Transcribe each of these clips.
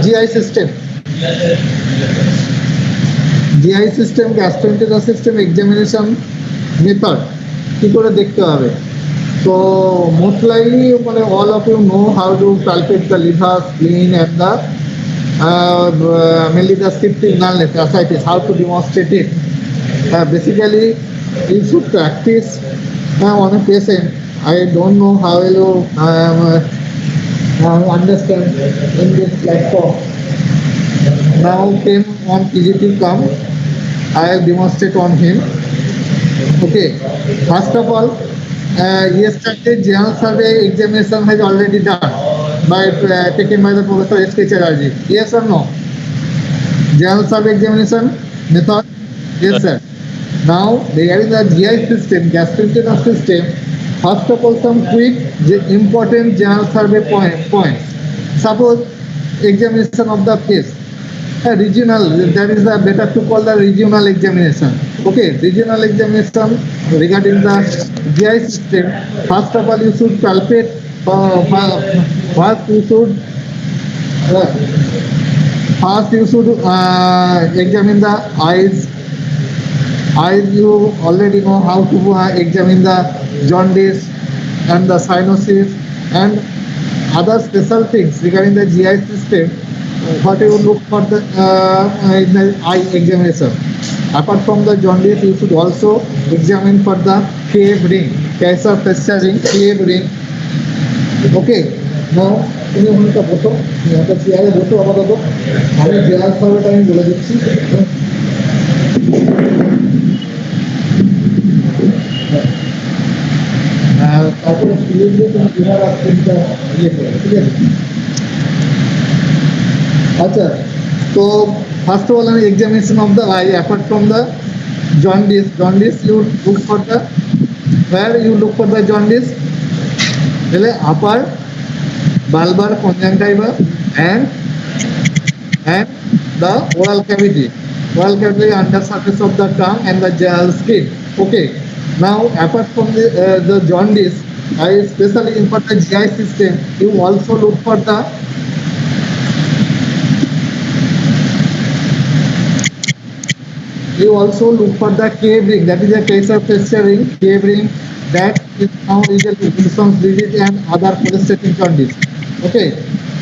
GI system, GI system, gastrointestinal system examination method কি করে দেখতে হবে? So most likely all of you know how to palpate the liver, spleen, and the mainly the septic nullness, ascites, how to demonstrate it. Basically, you should practice on a patient. I don't know how you understand in this platform. Now came on PGT come, I will demonstrate on him. Okay, first of all, yesterday general survey examination has already done by taken by the Professor S.K. Chatterjee. Yes or no? General survey examination method? Yes, sir. Now regarding the GI system, gastrointestinal system, first of all some quick important general survey points. Suppose examination of the face, regional, that is the better to call the regional examination. Okay, regional examination regarding the GI system. First of all, you should palpate. First you should examine the eyes. Eyes, you already know how to examine the jaundice and the cyanosis and other special things regarding the GI system. What you look for the in the eye examination. Apart from the jaundice, you should also examine for the cave ring, cancer pressure ring, cave ring. Okay. Now তুমি ওখানটা বসো, একটা চেয়ারে বসো আপাতত, আমি general সার্ভেটা আমি বলে দিচ্ছি। তারপরে স্কুলে গিয়ে তুমি বিভাগ আসতে ইয়ে করো, ঠিক আছে? আচ্ছা, তো first of all an examination of the eye. Apart from the jaundice, you look for the, where you look for the jaundice, upper bulbar conjunctiva and the oral cavity under surface of the tongue and the skin. Okay, now apart from the jaundice, especially in for the GI system, you also look for the cave ring, that is a cancer pressure ring, cave ring, that is now usually Wilson's disease and other cholestatic jaundice. Okay,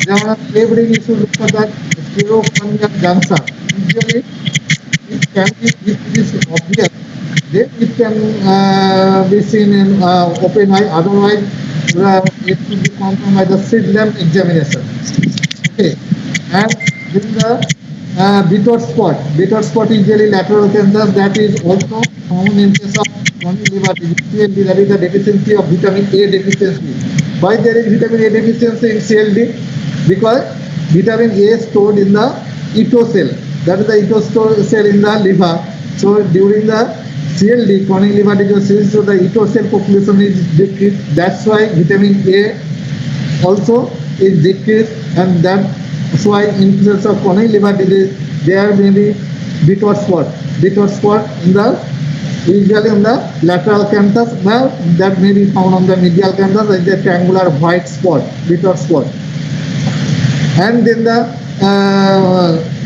now cave ring you should look for the sclerocorneal junction. Usually it can be, if it is obvious, then it can be seen in open eye, otherwise it should be confirmed by the slit lamp examination. Okay, and then the Bitter spot usually lateral cancer, that is also found in case of chronic liver disease. That is the deficiency of vitamin A deficiency. Why there is vitamin A deficiency in CLD? Because vitamin A is stored in the ETO cell, that is the ETO cell in the liver. So during the CLD, chronic liver disease, so the ETO cell population is decreased. That's why vitamin A also is decreased, and that's why in case of chronic liver disease there may be bitter spot in the, usually on the lateral canthus, that may be found on the medial canthus as a triangular white spot, bitter spot. And then the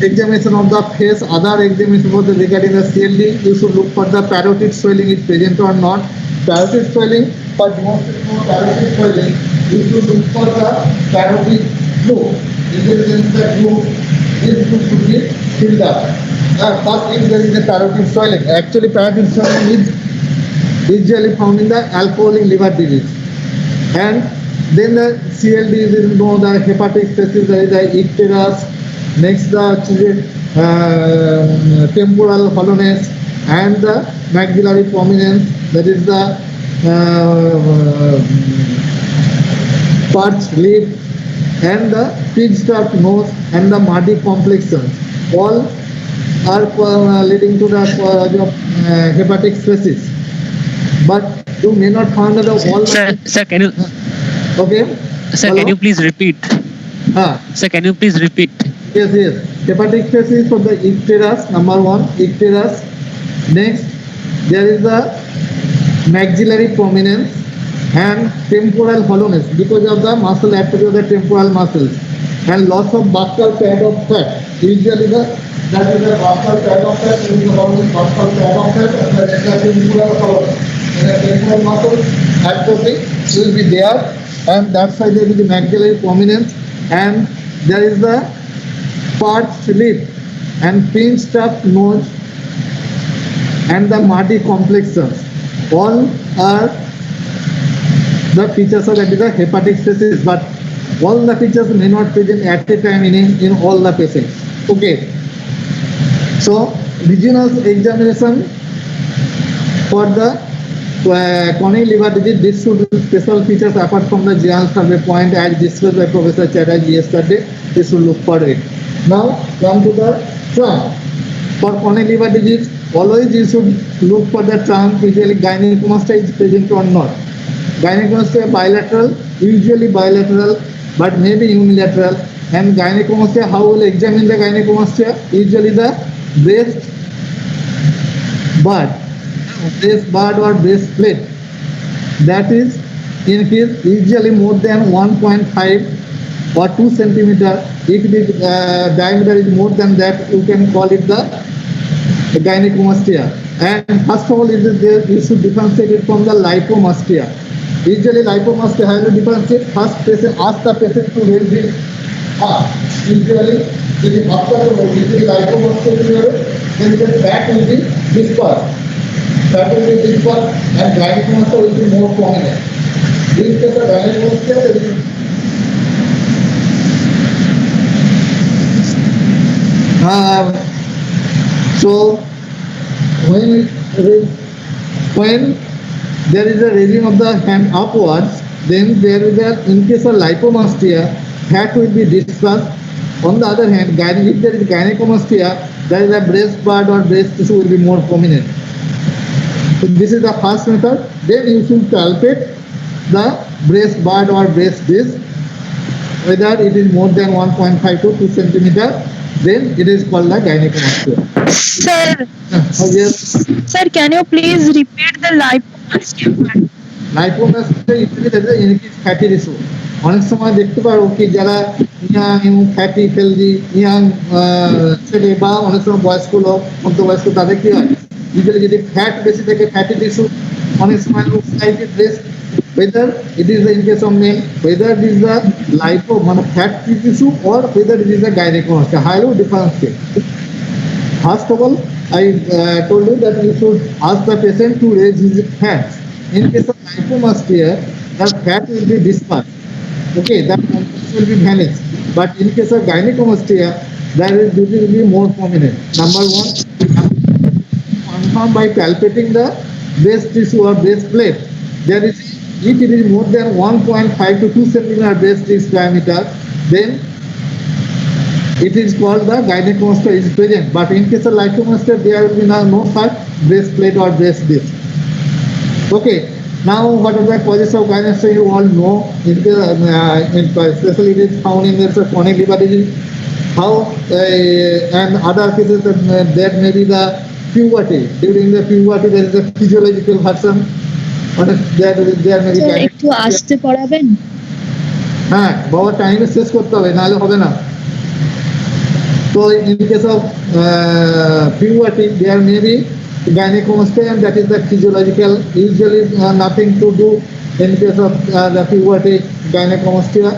examination of the face, other examination for the regarding the CLD, you should look for the parotid swelling is present or not. Parotid swelling, but most parotid swelling, you should look for the parotid flow. This is the flow. This flow should be filled up. First, if there is a parotid swelling, actually parotid swelling is usually found in the alcoholic liver disease. And then the CLD is the hepatic stasis, that is the icterus. Next, the temporal hollowness and the maxillary prominence, that is the parched lip, and the pitched up nose and the muddy complexion. All are leading to the hepatic stasis. But you may not find that all. Sir, can you? Okay. Sir, hello? Can you please repeat? Sir, can you please repeat? Yes. Hepatic stasis for the icterus, number one, icterus. Next, there is the maxillary prominence and temporal hollowness because of the muscle atrophy of the temporal muscles. and loss of basal pad of fat. Usually that is the basal pad of fat, is the basal pad of fat, and the retractable color. And the temporal muscle atrophy will be there, and that's why there will be maxillary prominence, and there is the parched lip and pinched up nose and the muddy complexions. All are the features of the hepatic stasis, but all the features may not present at a time in all the patients. Okay. So, regional examination for the chronic liver disease, this should be special features apart from the general survey point as discussed by Professor Chatterjee yesterday. This should look for it. Now, come to the trunk. For chronic liver disease, always you should look for the trunk, usually gynecomastia is present or not. Gynecomastia bilateral, usually bilateral, but maybe unilateral. And gynecomastia, how will examine the gynecomastia? Usually the breast bud or breast plate. That is increased usually more than 1.5 or 2 centimeter. If the diameter is more than that, you can call it the gynecomastia. And first of all, it is there, you should differentiate it from the lipomastia. Usually lipomastia has to differentiate. First patient, ask the patient to raise his heart. Usually, after the lipomastia, then the fat will be dispersed. Fat will be dispersed and gynecomastia will be more prominent. In case of gynecomastia, there is so when there is a raising of the hand upwards, then there is a, in case of lipomastia, fat will be dispersed. On the other hand, if there is gynecomastia, there is a breast bud or breast tissue will be more prominent. So this is the first method. Then you should palpate the breast bud or breast disc, whether it is more than 1.5 to 2 centimeter. Then it is called the gynecomastia. Sir, Yes. sir, can you please repeat the lipomastia part? Lipomastia usually increase fatty tissue. অনেক সময় দেখতে পারো কি যারা young এবং fatty healthy young ছেলে বা অনেক সময় বয়স্ক লোক মধ্যবয়স্ক তাদের কি হয় ইউজুয়ালি যদি ফ্যাট বেশি থাকে ফ্যাটি টিস্যু অনেক সময় looks like it breast, whether it is the in case of male, whether it is the lipo মানে fat tissue or whether it is the gynecomastia, how you differentiate? First of all, I told you that you should ask the patient to raise his hands. In case of lipomastia, the fat will be dispersed. Okay, that will be vanished. But in case of gynecomastia, that will be more prominent. Number one, confirm by palpating the breast tissue or breast plate. There is, if it is more than 1.5 to 2 centimeter breast disc diameter, then it is called the gynecomastia is present. But in case of lipomastia, there will be no such breast plate or breast disc. Okay. Now, what are the causes of gynecomastia? You all know, especially it is found in the chronic liver disease. How and other cases that may be the puberty. During the puberty, there is a physiological version. There may be Sir, একটু আসতে পড়াবেন? হ্যাঁ বাবা টাইমে শেষ করতে হবে নাহলে হবে না So in case of puberty, there may be gynecomastia, and that is the physiological, usually nothing to do in case of the puberty gynecomastia.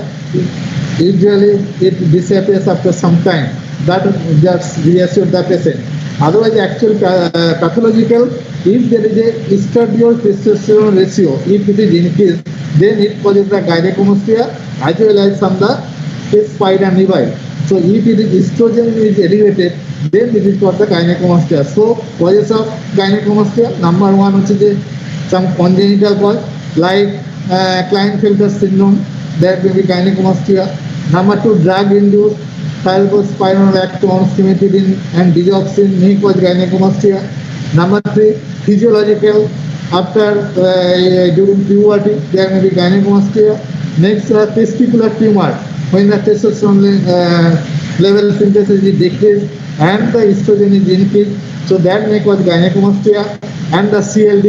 Usually it disappears after some time. That just reassures the patient. Otherwise, actual pathological, if there is a estradiol testosterone ratio, if it is increased, then it causes the gynecomastia as well as some the chest spine and nevi. So if it is estrogen is elevated, then it is called the gynecomastia. So causes of gynecomastia, number one is some congenital cause like Klinefelter syndrome, that may be gynecomastia. Number two, drug-induced cerebrospinal axon, cimetidine and digoxin may cause gynecomastia. Number three, physiological, after during puberty, there may be gynecomastia. Next, testicular tumor, when the testosterone level synthesis is decreased and the estrogen is increased, so that may cause gynecomastia. And the CLD,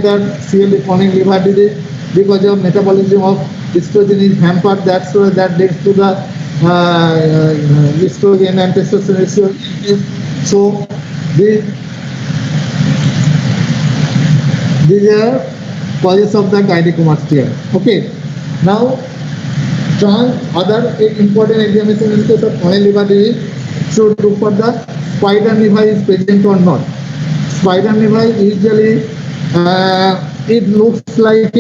that CLD chronic liver disease, because of metabolism of estrogen is hampered, that's why that leads to the estrogen and testosterone ratio increase. So these are causes of the gynecomastia. Okay. Now, other important examination in case of coronary liver disease should look for the spider nevi is present or not. Spider nevi usually it looks like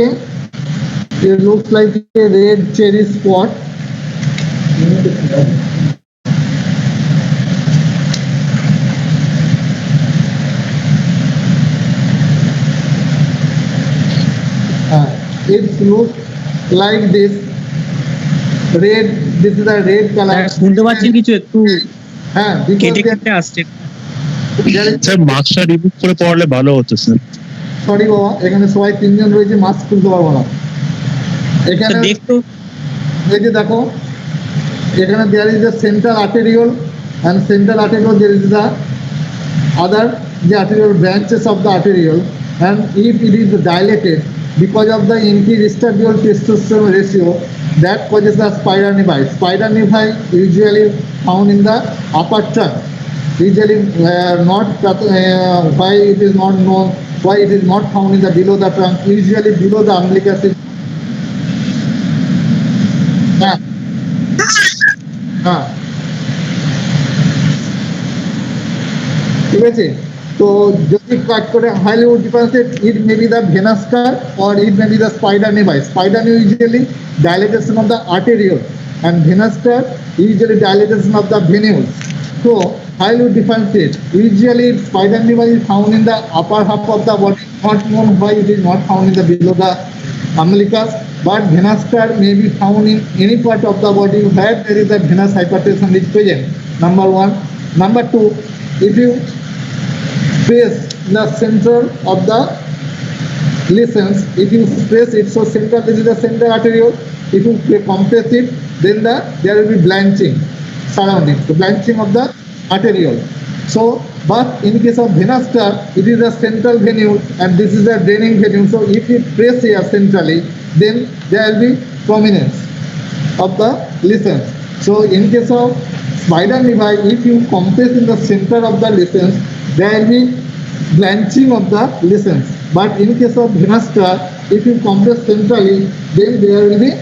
a red cherry spot. It looks like this red. This is a red color. শুনতে পাচ্ছেন কিছু একটু হ্যাঁ, কেটে কেটে আসছে। Sir মাস্কটা remove করে পড়লে ভালো হতো স্যার। সরি বাবা, এখানে সবাই তিনজন রয়েছে, মাস্ক খুলতে পারবো না। এখানে দেখতো এই যে দেখো, এখানে there is a central arteriole and central arteriole there is the other the arterial branches of the arteriole, and if it is dilated because of the increased estradiol testosterone ratio, that causes the spider nevi. Spider nevi usually found in the upper trunk. Usually not why it is not known, why it is not found in the below the trunk, usually below the umbilicus. ঠিক আছে, তো যদি কাট করে highly would differentiate, it may be the venous scar or it may be the spider nevi. Spider nevi usually dilatation of the arteriole and venous scar usually dilatation of the venules. So highly would differentiate. Usually spider nevi is found in the upper half of the body, not known why it is not found in the below the umbilicus, but venous scar may be found in any part of the body where there is a venous hypertension is present. Number one. Number two, if you press the center of the listens, if you press it, so center, this is the central arteriole, if you compress it, then there will be blanching surrounding, the blanching of the arteriole. So but in case of venous scar, it is a central venule and this is a draining venule, so if you press here centrally, then there will be prominence of the listens. So in case of spider nevi, if you compress in the center of the listens, there will be blanching of the listens. But in case of venous scar, if you compress centrally, then there will be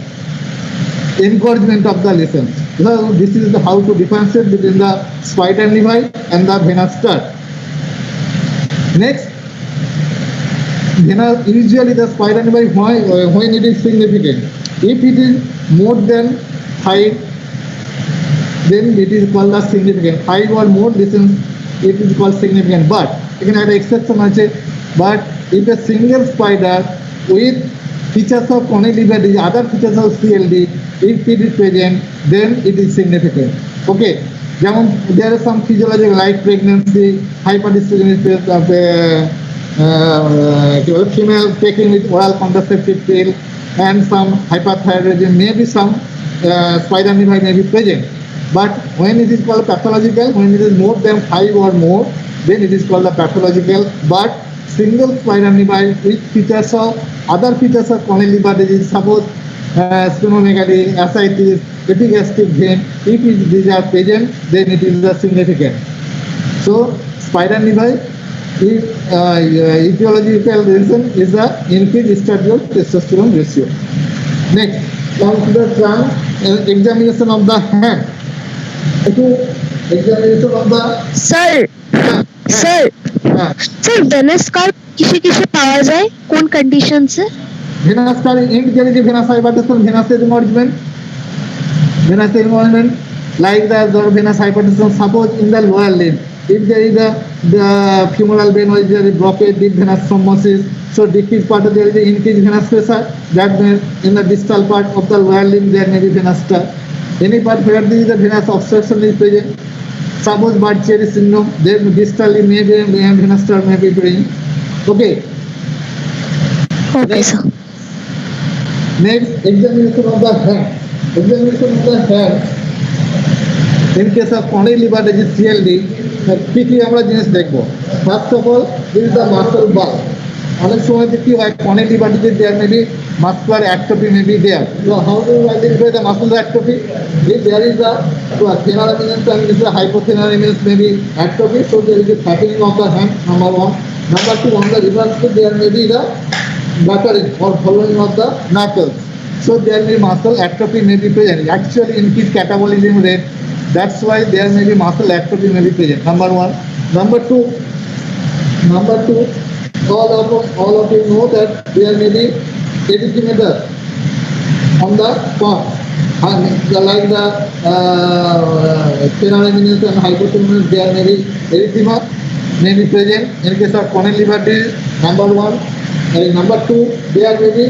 engorgement of the listens. So this is how to differentiate between the spider nevi and the venous scar. Next, usually the spider nevi when it is significant. If it is more than 5, then it is called the significant. 5 or more listens, it is called significant. But এখানে একটা exception আছে, but if a single spider with features of coronary liver disease, other features of CLD, if it is present, then it is significant. Okay, যেমন there are some physiological like pregnancy, hyperdistribution of female taking with oral contraceptive pill, and some hyperthyroidism, maybe some spider nevi may be present. But when it is called pathological, when it is more than 5 or more, then it is called the pathological. But single spider nevi with features of other features of coronary liver disease, suppose splenomegaly, ascites, epigastric vein, if these are present, then it is the significant. So spider nevi etiological reason is the increased estradiol testosterone ratio. Next, come to the trunk examination of the hand. Examination of the sir venous scar কিসে পাওয়া যায়, কোন কন্ডিশনসে? venous scar indicates the venous hypertension, venous involvement, like the venous hypertension. Suppose in the lower limb, if there is the femoral vein or there is blockade, deep venous thrombosis, so decreased part of there is increased venous pressure. That means in the distal part of the lower limb there may be venous scar. Any part where there is a venous obstruction is present, suppose Budd-Chiari syndrome, then distally maybe venous scar may be present. Okay. Okay, sir. Next, examination of the hand. Examination of the hand. In case of coronary liver disease CLD, কি আমরা জিনিস দেখবো? First of all, this is the muscle bulk. অনেক সময় কি হয় coronary liver disease there may be muscular atrophy may be there. So how do you identify the muscular atrophy? If there is a thenar eminence and this is a hypothenar eminence may be atrophy, so there is a fattening of the hand, number one. Number two, on the reverse foot there may be the battering or following of the knuckles. So there may be muscle atrophy may be present. Actually increased catabolism rate. That's why there may be muscle atrophy may be present. Number one. Number two, all of you know that there may be erythematous on the spot, like the thenar eminence and hypothenar, there may be erythema may be present in case of corneal liver disease. Number one. Number two, there may be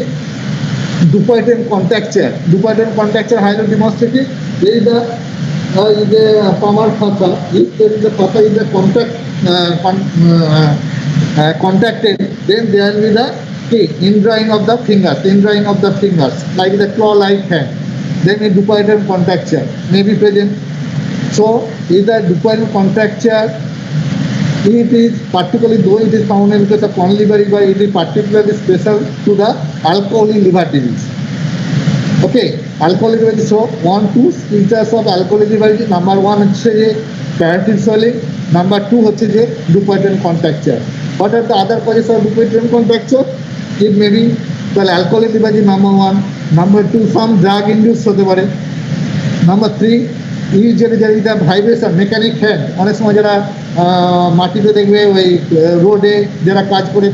Dupuytren contracture. Dupuytren contracture highly demonstrated. There is a palmar fossa. If there is a fossa is a contracted, then there will be the indrawing of the fingers, like the claw-like hand. Then a Dupuytren contracture may be present. So, is the Dupuytren contracture, it is particularly, though it is found in case of corneal liver disease, it is particularly special to the alcoholic liver disease. Okay, alcoholic liver disease. So, 2 features of alcoholic liver disease. Number one হচ্ছে যে parotid swelling. Number two হচ্ছে যে Dupuytren contracture. What are the other causes of Dupuytren contracture? It may be the alcoholic liver disease, number one. Number two, some drug induced হতে পারে. Number three, usually there is a vibration, mechanic hand. অনেক সময় যারা মাটিতে দেখবে ওই রোডে যারা কাজ করে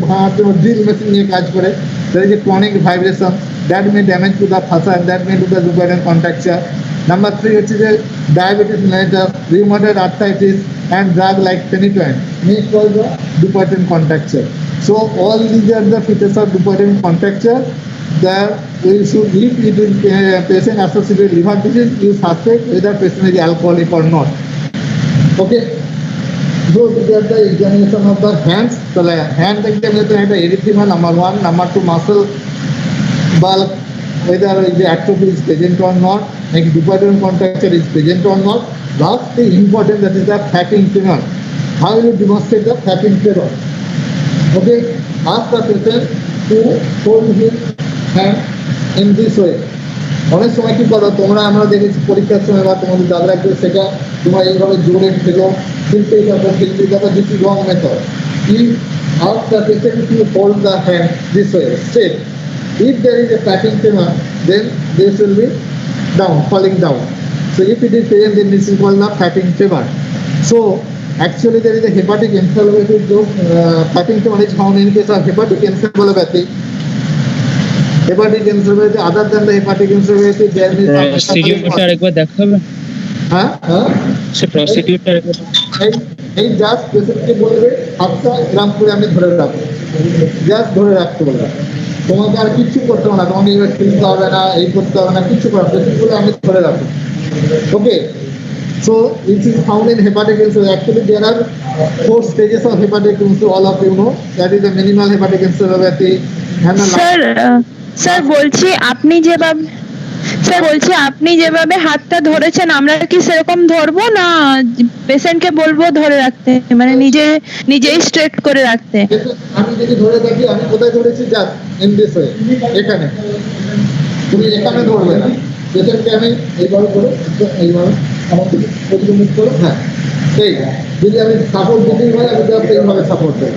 ড্রিল মেশিন নিয়ে কাজ করে, there is a chronic vibration that may damage to the fossa and that may do the Dupuytren contracture. Number three হচ্ছে যে diabetes mellitus, rheumatoid arthritis and drug like phenytoin may cause the Dupuytren contracture. So all these are the features of Dupuytren contracture that we should, if it is patient associated liver disease, you suspect whether patient is alcoholic or not. Okay. So these are the examination of the hands. So hand examination had erythema, number one. Number two, muscle bulk, whether the atrophy is present or not, like Dupuytren contracture is present or not. Lastly, important, that is the fatting tremor. How will you demonstrate the fatting tremor? Okay, ask the patient to hold his hand in this way. অনেক সময় কি করো তোমরা, আমরা দেখেছি পরীক্ষার সময় বা তোমাদের দাদরা কেউ সেটা তোমরা এইভাবে জোরে ফেলো, কিন্তু this is wrong method. You ask the patient to hold the hand this way, straight. If there is a fatting tremor, then this will be down, falling down. So if it is present, then this is called the fatting tremor. So actually there is a hepatic encephalopathy. Fatting tremor is found in case of hepatic encephalopathy. Hepatic encephalopathy, other than the hepatic encephalopathy, there is প্রসিডিউরটা আরেকবার দেখাবে। সে প্রসিডিউরটা এই just পেশেন্টকে বলবে হাতটা এরকম করে আমি ধরে রাখবো, জাস্ট ধরে রাখতে বলবে, তোমাকে আর কিছু করতে হবে না, তোমাকে এবার তুলতে হবে না, এই করতে হবে না, কিছু করা, পেশেন্ট বলে আমি ধরে রাখবো। ওকে, so it is found in hepatic encephalopathy. Actually there are 4 stages of hepatic encephalopathy, all of you know. That is the minimal hepatic encephalopathy and the sir বলছি আপনি যেভাবে হাতটা ধরেছেন আমরা কি সেরকম ধরবো না পেশেন্টকে বলবো ধরে রাখতে, মানে নিজেই স্ট্রেট করে রাখতে? আমি যদি ধরে থাকি, আমি কোথায় ধরেছি, জাস্ট ইন দিস ওয়ে, এখানে। তুমি এখানে ধরবে না, পেশেন্টকে আমি এইভাবে করে, এইভাবে আমার প্রতিবন্ধক করে, হ্যাঁ সেই যদি আমি সাপোর্ট দিতেই হয়, আমি জাস্ট এইভাবে সাপোর্ট দেবো।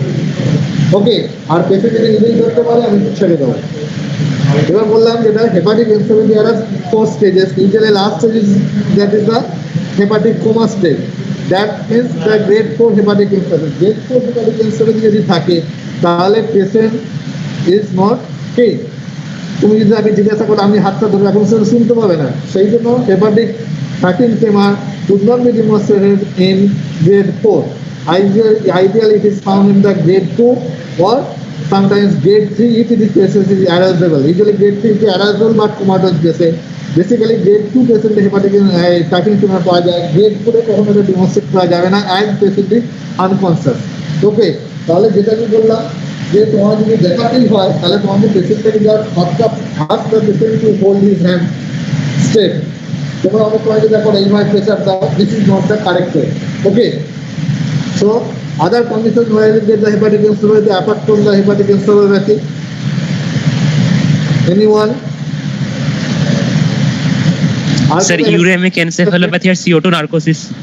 ওকে, আর পেশেন্ট যদি নিজেই ধরতে পারে আমি ছেড়ে দেবো। এবার বললাম যেটা hepatic encephalopathy, there are 4 stages. Usually last stage is that is the hepatic coma stage. That means the grade 4 hepatic encephalopathy. Grade 4 hepatic encephalopathy যদি থাকে তাহলে পেশেন্ট ইজ নট ঠিক। তুমি যদি আগে জিজ্ঞাসা করো আমি হাতটা ধরে রাখবো, সেটা শুনতে পাবে না। সেই জন্য hepatic fatting tremor could not be demonstrated in grade 4. Ideally it is found in the grade 2 or sometimes grade 3 if it is patient is arousable. Usually grade 3 is arousable but comatose patient. Basically grade 2 patient hepatic fatting tremor পাওয়া যায়, grade 4 এ কখনো এটা demonstrate করা যাবে না as patient is unconscious. ওকে, তাহলে যেটা আমি বললাম যে তোমার যদি দেখাতেই হয় তাহলে তোমাদের পেশেন্টকে যার হাতটা patient to hold his hand straight. তোমরা অনেক সময় যদি দেখো এইভাবে প্রেসার দাও, this is not the correct way. Okay, so other conditions where you get the hepatic encephalopathy apart from the hepatic encephalopathy, Anyone? Sir, uremic encephalopathy or CO2 narcosis.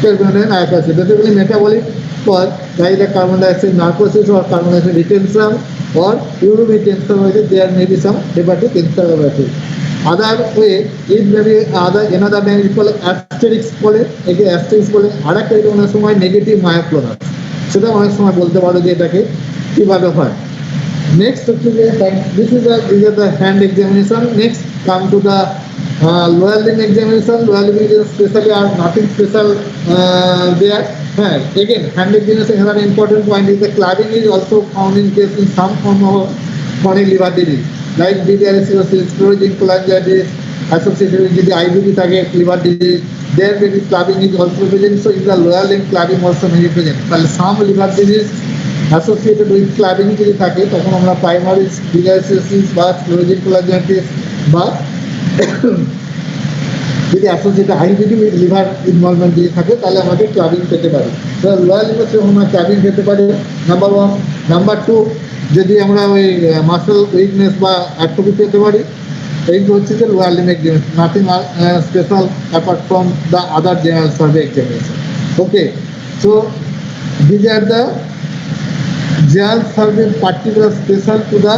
Basically metabolic cause like the carbon dioxide narcosis or carbon dioxide retention or uric encephalopathy, there may be some hepatic encephalopathy. Other way, it may be another name is called asterisk বলে, একে asterisk বলে, আরেকটা এটা অনেক সময় negative মায়োক্লোনাস, সেটা অনেক সময় বলতে পারো যে এটাকে কিভাবে হয়। Next, these are the hand examination. Next, come to the lower limb examination. Lower limb is specially are nothing special there. Again, hand examination has an important point is the clubbing is also found in case in some form of chronic liver disease, like biliary sclerosis, cholangitis, associated with the IBD target liver disease. There may be clubbing is also present. So, in the lower limb clubbing also may be present. But some liver disease associated with clubbing যদি থাকে তখন আমরা primary biliary বা স্ক্লেরোজিক cholangitis বা যদি associated IBD with liver involvement যদি থাকে তাহলে আমাদের ক্লাবিং পেতে পারি। তো লোয়ার লিভার আমরা ক্লাবিং পেতে পারি নাম্বার 1। নাম্বার 2, যদি আমরা ওই মাসেল উইকনেস বা অ্যাট্রোফি পেতে পারি। এইগুলো হচ্ছে যে lower Lim examination, nothing special apart from the other general survey examination. Okay, so these are the general survey particular special to the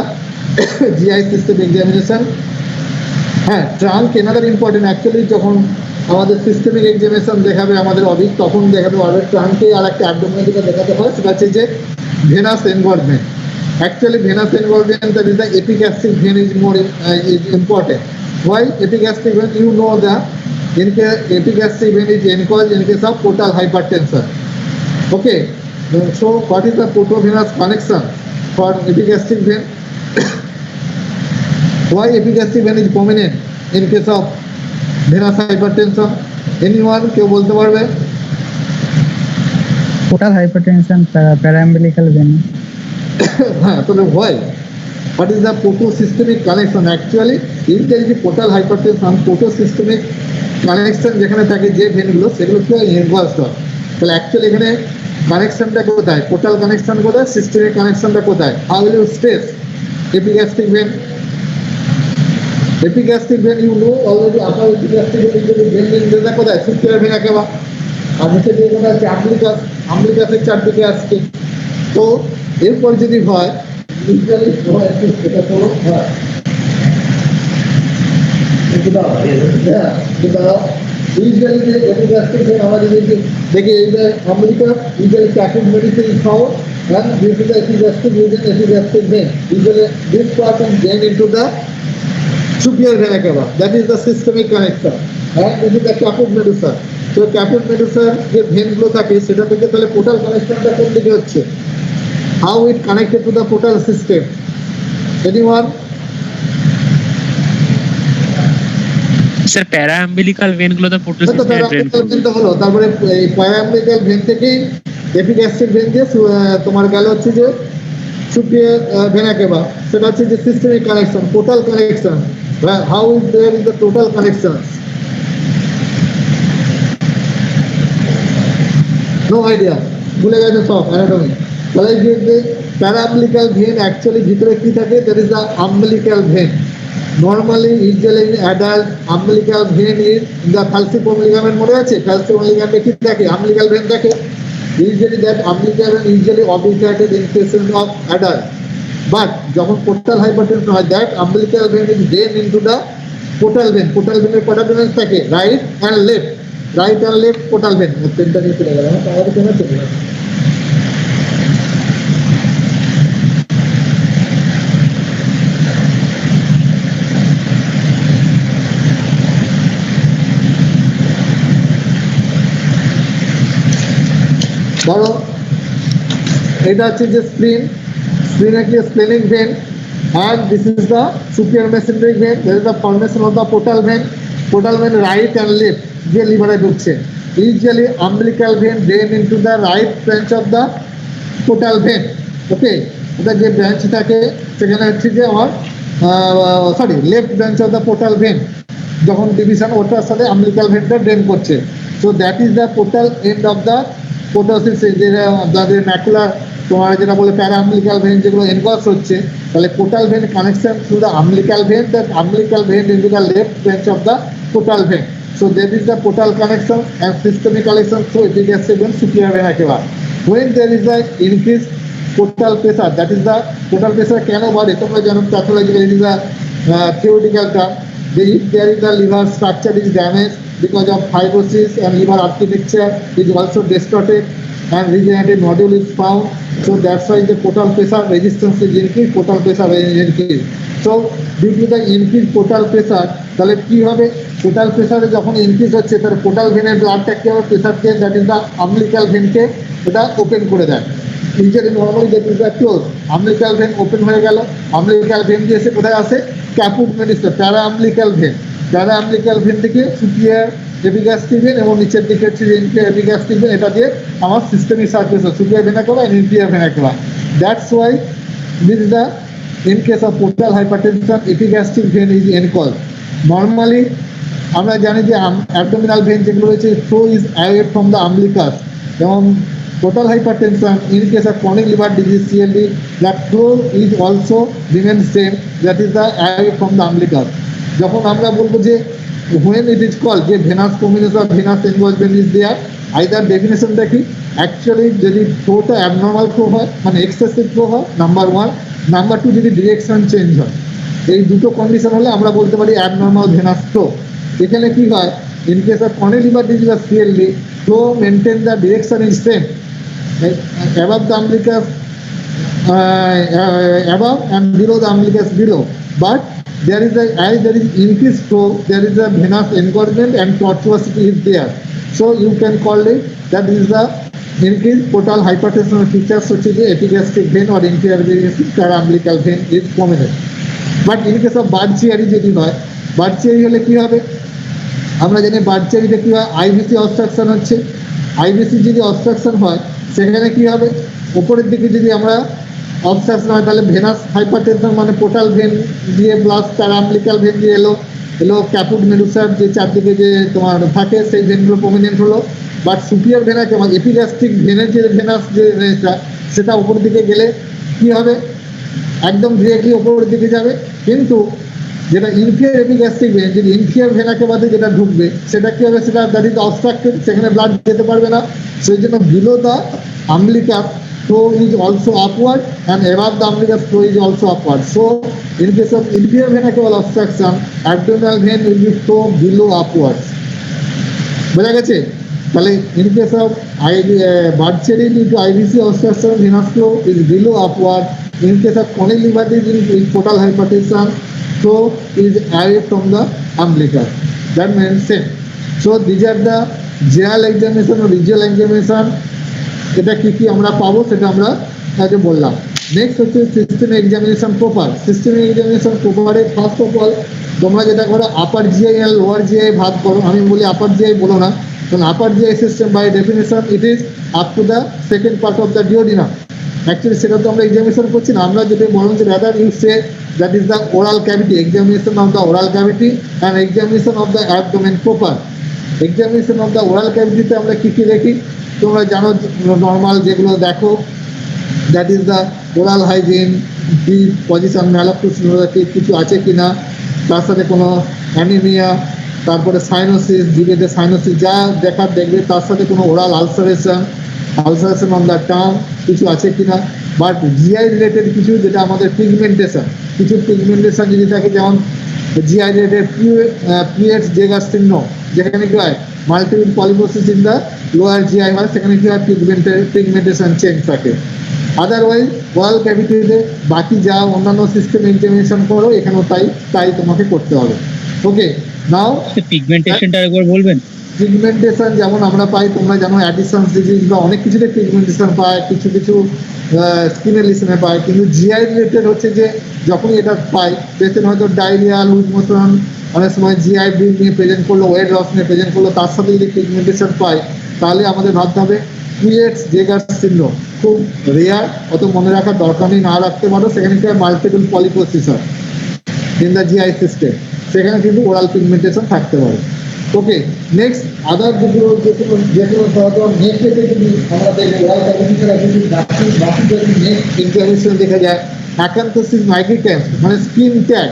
GI system examination. Trunk another important actually যখন আমাদের systemic examination দেখাবে আমাদের audit তখন দেখাবে audit ট্রাঙ্কে আর একটা abdominal যেটা দেখাতে হয় সেটা হচ্ছে যে venous এনভলভমেন্ট। Actually venous involvement, that is the epigastric vein is more is important. Why epigastric vein? You know that in case epigastric vein is enclosed in case of portal hypertension. Okay. So what is the portovenous connection for epigastric vein? Why epigastric vein is prominent in case of venous hypertension? Anyone কেউ বলতে পারবে? Portal hypertension, paraumbilical vein. তাহলে why? What is the portosystemic connection? Actually, if there is a portal hypertension, portosystemic connection যেখানে থাকে যে ভেনগুলো সেগুলো কি involved হয়। তাহলে অ্যাকচুয়ালি এখানে কানেকশনটা কোথায়? পোর্টাল কানেকশন কোথায়? সিস্টেমিক কানেকশনটা কোথায়? How will you stress epigastric vein? Epigastric vein you know already upper epigastric vein ভেনটা কোথায়? সুপিরিয়র ভেন একেবারে আর নিচে দিয়ে কোথায় আছে? অ্যাম্বলিকাসের চারদিকে আসছে। তো এরপর যদি হয় ইউজুয়ালি এটা তো হয় usually the epigastric vein আমাদের দেখি এই যে America usually capillary medicine is found and this is the epigastric vein. Usually this part is drained into the superior vena cava. That is the systemic connection and this is the capillary medicine. So capillary medicine যে ভেনগুলো থাকে সেটা থেকে তাহলে portal কানেকশনটা কোন দিকে হচ্ছে? How it connected to the portal system? Anyone? Sir paraumbilical vein গুলো তো পোর্টাল সিস্টেমে হলো, তারপরে এই প্যারাআম্বিলিকাল ভেন থেকেই এপিগ্যাস্ট্রিক ভেন দিয়ে তোমার গেল হচ্ছে যে সুপিরিয়র ভেনা কেভা, সেটা হচ্ছে যে systemic connection, total connection. How is there is the total connection? No idea, ভুলে গেছে সব অ্যানাটমি। তাহলে যে প্যারাআম্বিলিকাল ভেন অ্যাকচুয়ালি ভিতরে কি থাকে? That is the umbilical vein. Normally, usually in adult, umbilical vein is the falciform ligament মনে আছে? falciform ligament কি থাকে? umbilical vein থাকে। Usually that umbilical vein usually obliterated in cases of adult. But যখন portal hypertension হয়, that umbilical vein is drained into the portal vein. portal vein এর কটা vein থাকে? right and left portal vein। তিনটা নিয়ে চলে গেল, আমাদের কেন চলে গেল? ধরো এটা হচ্ছে যে স্প্লিন একটি splenic vein and this is the superior mesenteric vein. There is the formation of the portal vein right and left যে লিভারে ঢুকছে। Usually umbilical vein drain into the right branch of the portal vein. Okay, এটা যে branch থাকে সেখানে হচ্ছে যে আমার left branch of the portal when যখন ডিভিশন ওটার সাথে umbilical ভেনটা ড্রেন করছে। So that is the portal end of the portosis, the macular তোমার যেটা বলে প্যারা আম্বিলিক্যাল ভেন যেগুলো এনগলস হচ্ছে, তাহলে portal vein connection through the umbilical vein, that umbilical vein into the left branch of the portal vein. So that is the portal connection and systemic connection through epigastric vein superior vena cava. When there is a increased portal pressure, that is the portal pressure কেন বাড়ে তোমরা জানো, pathological it is a theoretical term. If there is a liver structure is damaged because of fibrosis and liver architecture is also distorted and regenerative nodule is found, so that's why the portal pressure resistance is increased, portal pressure is increased. So due to the increased portal pressure, তাহলে কি হবে, portal প্রেসারে যখন increase হচ্ছে তাহলে portal ভেনের ব্লাডটা কি হবে, প্রেসারকে দ্যাট ইজ দ্য আম্বিলিক্যাল ভেনকে এটা ওপেন করে দেয়। নিজের normally that is the close, umbilical vein open হয়ে গেল, আম্বিলিক্যাল ভেন দিয়ে এসে কোথায় আসে, ক্যাপুট মেডিসে প্যারা আম্বিলিক্যাল ভেন, প্যারা আম্বিলিক্যাল ভেন থেকে সুপিরিয়র এপিগ্যাস্ট্রিক ভেন এবং নিচের দিকে হচ্ছে এপিগ্যাস্ট্রিক ভেন, এটা দিয়ে আমার সিস্টেমিক সার্কুলেশন সুপিরিয়র ভেনা কেবা এন্ড ইনফিরিয়র ভেনা কেবা। That's why this is the in case of portal hypertension epigastric vein is enclosed. Normally আমরা জানি যে abdominal vein যেগুলো রয়েছে flow is away from the umbilicus, এবং portal hypertension in case of chronic liver disease CLD that flow is also remain same, that is the away from the umbilicus. যখন আমরা বলবো যে when it is called যে venous comminution or venous engorgement is there, either definition দেখি actually যদি ফ্লোটা abnormal flow হয় মানে excessive flow হয় নাম্বার 1, নাম্বার 2 যদি ডিরেকশন চেঞ্জ হয়, এই দুটো কন্ডিশন হলে আমরা বলতে পারি অ্যাবনর্মাল ভেনাস ফ্লো। এখানে কি হয়, in case of chronic liver disease বা CLD flow maintain the direction is same above the umbilicus above and below the umbilicus below, but there is increased flow, there is a venous engorgement and tortuosity is there, so you can call it that is the increased portal hypertension features such as the epigastric vein or inferior paraumbilical vein is prominent. But in case of Budd-Chiari যদি হয়, Budd-Chiari হলে কি হবে, আমরা জানি Budd-Chiariতে কি হয়, IVC obstruction হচ্ছে, আইভিসি যদি অবস্ট্রাকশন হয় সেখানে কি হবে, উপরের দিকে যদি আমরা অবস্ট্রাকশন হয় তাহলে ভেনাস হাইপারটেনশন মানে পোর্টাল ভেন দিয়ে প্লাস প্যারাআম্বিলিক্যাল ভেন দিয়ে এলো ক্যাপুট মেডুসার যে চারদিকে যে তোমার থাকে সেই ভেনগুলো প্রমিনেন্ট হলো, বাট সুপিরিয়র ভেনাকে মানে এপিগ্যাস্ট্রিক ভেনের যে ভেনাস যে সেটা উপর দিকে গেলে কি হবে, একদম ডিরেক্টলি উপরের দিকে যাবে, কিন্তু যেটা ইনফিরিয়র এপিগ্যাস্ট্রিক ভেন যদি ইনফিরিয়র ভেনাকে বাদে যেটা ঢুকবে সেটা কি হবে, সেটা দ্যাট ইজ অবস্ট্রাক্টেড, সেখানে ব্লাড যেতে পারবে না, সেই জন্য below the umbilicus flow is also upward and above the umbilicus flow is also upward. So in case of inferior vena cava obstruction, abdominal vein will be flow below upwards. বোঝা গেছে? তাহলে in case of Budd-Chiari due to IVC obstruction, venous flow is below upward. In case of chronic liver disease with portal hypertension, flow is away from the umbilicus. That means same. So these are the general examination or visual examination. এটা কি কি আমরা পাবো সেটা আমরা আগে বললাম। Next হচ্ছে systemic examination proper. Systemic examination প্রপারে ফার্স্ট অফ অল তোমরা যেটা করো আপার জিআই আর লোয়ার জিআই ভাগ করো। আমি বলি আপার জিআই বলো না, কারণ upper GI system by definition it is up to the second part of the duodenum. Actually সেটা তো আমরা এক্সামিনেশন করছি না, আমরা যেটা বলছি rather you say that is the oral cavity, examination of the oral cavity and examination of the abdomen proper. Examination of the oral ক্যাভিটিতে আমরা কী কী দেখি তোমরা জানো, নর্মাল যেগুলো দেখো that is the oral hygiene, কি পজিশন ম্যালাপ্টোসিনোগ্রাফি কিছু আছে কি না, তার সাথে কোনো অ্যানিমিয়া, তারপরে সাইনোসিস, জিভেতে সাইনোসিস যা দেখার দেখবে, তার সাথে কোনো oral ulceration on the tongue কিছু আছে কি না। বাট জিআই রিলেটেড কিছু যেটা আমাদের পিগমেন্টেশন, কিছু পিগমেন্টেশন যদি থাকে, যেমন জিআই রিলেটেড পিএইচ জেগার সিন্ড্রোম, যেখানে কি হয় multiple polyposis in the lower GI হয়, সেখানে কি হয় পিগমেন্টেশন চেঞ্জ থাকে। আদারওয়াইজ ওরাল ক্যাভিটিতে বাকি যা অন্যান্য সিস্টেম এক্সামিনেশন করো এখানেও তাই তোমাকে করতে হবে। ওকে, নাও পিগমেন্টেশনটা একবার বলবেন। পিগমেন্টেশন যেমন আমরা পাই, তোমরা জানো অ্যাডিসন্স ডিজিজ বা অনেক কিছুতে পিগমেন্টেশন পায়, কিছু কিছু স্কিনের লিশনে পায়, কিন্তু জিআই রিলেটেড হচ্ছে যে যখনই এটা পাই পেশেন্ট হয়তো ডায়রিয়া, লুজ মোশন, অনেক সময় জিআই ব্লিড নিয়ে প্রেজেন্ট করলো, ওয়েট লস নিয়ে প্রেজেন্ট করলো, তার সাথে যদি পিগমেন্টেশন পাই তাহলে আমাদের ভাবতে হবে পিএইচ জেগার সিন্ড্রোম খুব রেয়ার, অত মনে রাখার দরকার নেই, না রাখতে পারো, সেখানে কি multiple polyposis in the GI system, সেখানে কিন্তু ওরাল পিগমেন্টেশন থাকতে পারে। ওকে নেক্সট আদার যেগুলো ধরো নেক থেকে যদি আমরা দেখি ওরাল ক্যাভিটি ছাড়া যদি বাকি যদি নেক ইনফ্লামেশন দেখা যায় অ্যাকান্থোসিস নাইগ্রিক্যান্স মানে স্কিন ট্যাগ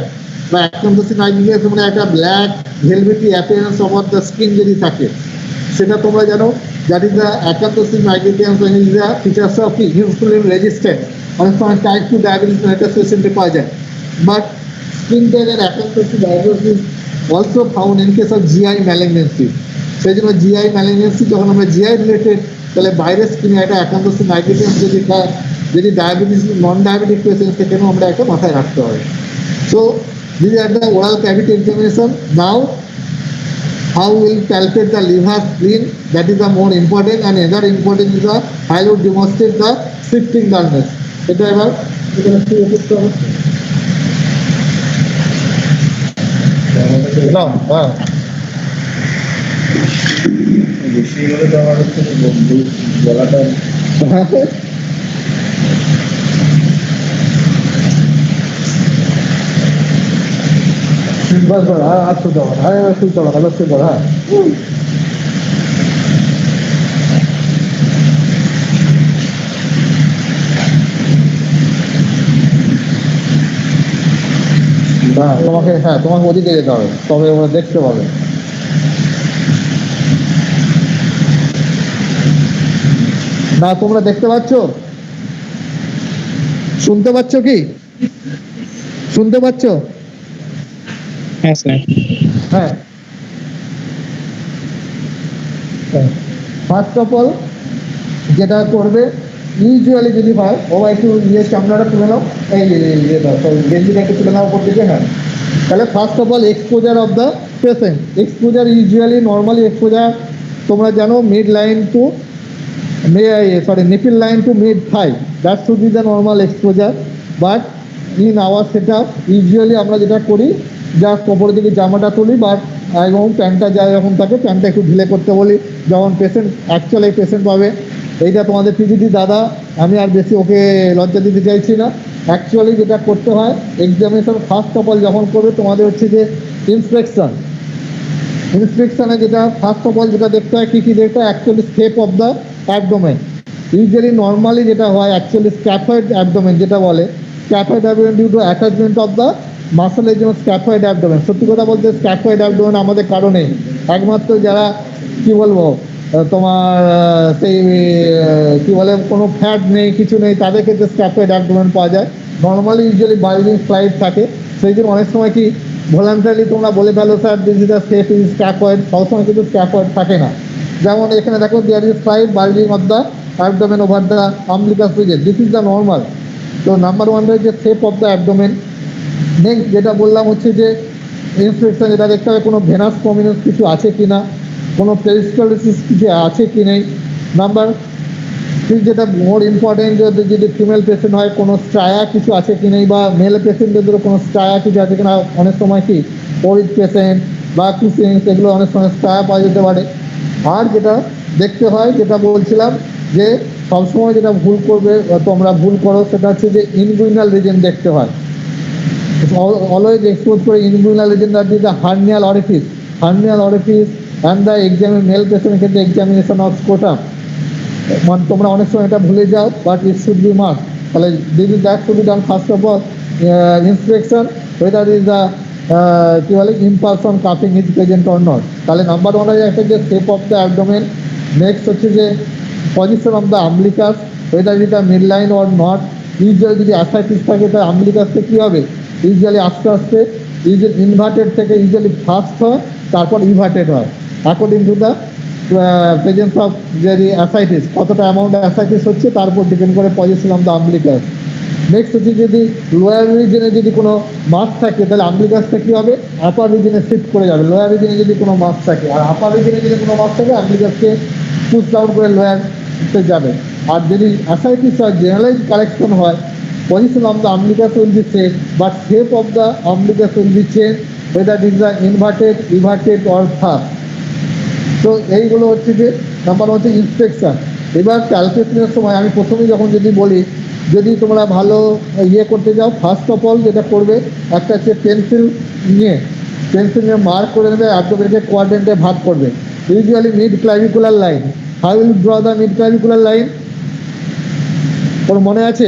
বা অ্যাকান্থোসিস নাইগ্রিক্যান্স মানে একটা black velvety appearance over the skin যদি থাকে সেটা তোমরা জানো that is the acanthosis nigricans is the features of insulin resistant অনেক সময় টাইপ 2 ডায়াবেটিস মেলিটাস পেশেন্টে পাওয়া যায় but skin tag and acanthosis diagnosis also found in case of GI malignancy. সেই জন্য GI malignancy যখন আমরা GI রিলেটেড তাহলে বাইরের স্কিনে একটা অ্যাকান্থোসিস নাইগ্রিক্যান্স যদি ডায়াবেটিস নন ডায়াবেটিক পেশেন্ট সেখানেও আমরা একটা মাথায় রাখতে হবে so this are the oral cavity examination now how will palpate the liver spleen that is the more important and other important is the how will demonstrate the shifting dullness এটা এবার এখানে কি করতে হবে না হ্যাঁ বেশি হলে তো আমার হচ্ছে গলাটা बस बस हाँ आज सुन चलो हाँ सुन चलो अलग से बोला হ্যাঁ তোমাকে ওদিকে যেতে হবে তবে ওরা দেখতে পাবে না তোমরা দেখতে পাচ্ছ শুনতে পাচ্ছ কি শুনতে পাচ্ছ হ্যাঁ স্যার হ্যাঁ ফার্স্ট অফ অল যেটা করবে ইউজুয়ালি যদি হয় ও একটু চামড়াটা তুলে নাও এই গেঞ্জিটা একটু তুলে নাও উপর দিকে হ্যাঁ তাহলে first of all exposure of the patient exposure usually normally exposure তোমরা জানো mid line to nipple line to mid thigh that should be the normal exposure but in our setup usually আমরা যেটা করি জাস্ট উপরের দিকে জামাটা তুলি but এবং প্যান্টটা যায় যখন থাকে প্যান্টটা একটু ঢিলে করতে বলি যখন পেশেন্ট অ্যাকচুয়ালি পেশেন্ট পাবে এইটা তোমাদের পিজিটি দাদা আমি আর বেশি ওকে লজ্জা দিতে চাইছি না অ্যাকচুয়ালি যেটা করতে হয় এক্সামিনেশন ফার্স্ট অফ অল যখন করবে তোমাদের হচ্ছে যে ইন্সপেকশনে যেটা ফার্স্ট অফ অল যেটা দেখতে হয় কী কী দেখতে হয় actually step of the abdomen usually normally যেটা হয় অ্যাকচুয়ালি স্ক্যাফয়েড অ্যাবডোমেন যেটা বলে scaphoid abdomen due to attachment of the মাসেলের জন্য স্ক্যাফয়েড অ্যাবডোমেন সত্যি কথা বলতে স্ক্যাফয়েড অ্যাবডোমেন আমাদের কারণে একমাত্র যারা কি বলবো তোমার সেই কি বলে কোনো ফ্যাট নেই কিছু নেই তাদের ক্ষেত্রে স্ক্যাফয়েড অ্যাবডোমেন পাওয়া যায় নর্মালি ইউজুয়ালি বাল্জিং স্লাইড থাকে সেই জন্য অনেক সময় কি ভলান্টারি তোমরা বলে ফেলো sir this is the shape is scaphoid সবসময় কিন্তু স্ক্যাফয়েড থাকে না যেমন এখানে দেখো there is slide bulging of the abdomen over the umbilicus region this is the normal তো নাম্বার ওয়ান রয়েছে shape of the abdomen next যেটা বললাম হচ্ছে যে ইন্সপেকশন যেটা দেখতে হবে কোনো ভেনাস প্রমিনেন্স কিছু আছে কি না কোনো পেরিস্টালসিস কিছু আছে কি নেই নাম্বার থ্রি যেটা মোর ইম্পর্টেন্ট যদি ফিমেল পেশেন্ট হয় কোনো স্ট্রায়া কিছু আছে কি নেই বা মেল পেশেন্টদের কোনো স্ট্রায়া কিছু আছে কিনা অনেক সময় কি ওরিড পেশেন্ট বা কুসিংস এগুলো অনেক সময় স্ট্রায়া পাওয়া যেতে পারে আর যেটা দেখতে হয় যেটা বলছিলাম যে সবসময় যেটা ভুল করবে তোমরা ভুল করো সেটা হচ্ছে যে ইনগুইনাল রিজন দেখতে হয় অলওয়েজ এক্সপোজ করে inguinal region that is the hernial orifice and the male পেশেন্টের ক্ষেত্রে এক্সামিনেশন অফ স্কোটাম মানে তোমরা অনেক সময় এটা ভুলে যাও but it should be must তাহলে this that should be done first of all inspection whether is the কী বলে ইম্পালসন কাপিং ইজ প্রেজেন্ট অর নট তাহলে নাম্বার ওয়ান হয়ে যাচ্ছে যে shape of the abdomen next হচ্ছে যে position of the umbilicus whether is the mid line or not usually যদি অ্যাসাইটিস থাকে তাহলে আমব্লিকাসে কী হবে ইউজুয়ালি আস্তে আস্তে ইনভার্টেড থেকে ইউজুয়ালি ফার্স্ট হয় তারপর ইনভার্টেড হয় according to the presence of যদি অ্যাসাইটিস কতটা অ্যামাউন্ট অ্যাসাইটিস হচ্ছে তার উপর ডিপেন্ড করে পজিশন অফ দ্য আমব্লিকাস নেক্সট হচ্ছে যদি লোয়ার রিজনে যদি কোনো মাস থাকে তাহলে আমব্লিকাসটা কী হবে আপার রিজনে শিফট করে যাবে লোয়ার রিজনে যদি কোনো মাস থাকে আর আপার রিজনে যদি কোনো মাস থাকে আমব্লিকাসকে পুশ ডাউন করে লোয়ারতে যাবে আর যদি অ্যাসাইটিস হয় জেনারেলাইজ কারেকশন হয় position of the umbilicus will be same but shape of the umbilicus will be changed whether it is the inverted, everted or thrust. তো এইগুলো হচ্ছে যে নাম্বার হচ্ছে ইন্সপেকশন এবার ক্যালকুলেশনের সময় আমি প্রথমেই যখন যদি বলি যদি তোমরা ভালো ইয়ে করতে যাও ফার্স্ট অফ অল যেটা করবে একটা হচ্ছে পেন্সিল নিয়ে পেন্সিল নিয়ে মার্ক করে নেবে, অ্যাবডোমেনকে কোয়াড্রেন্টে ভাগ করবে। Usually mid clavicular line, how will draw the mid clavicular line? ওর মনে আছে?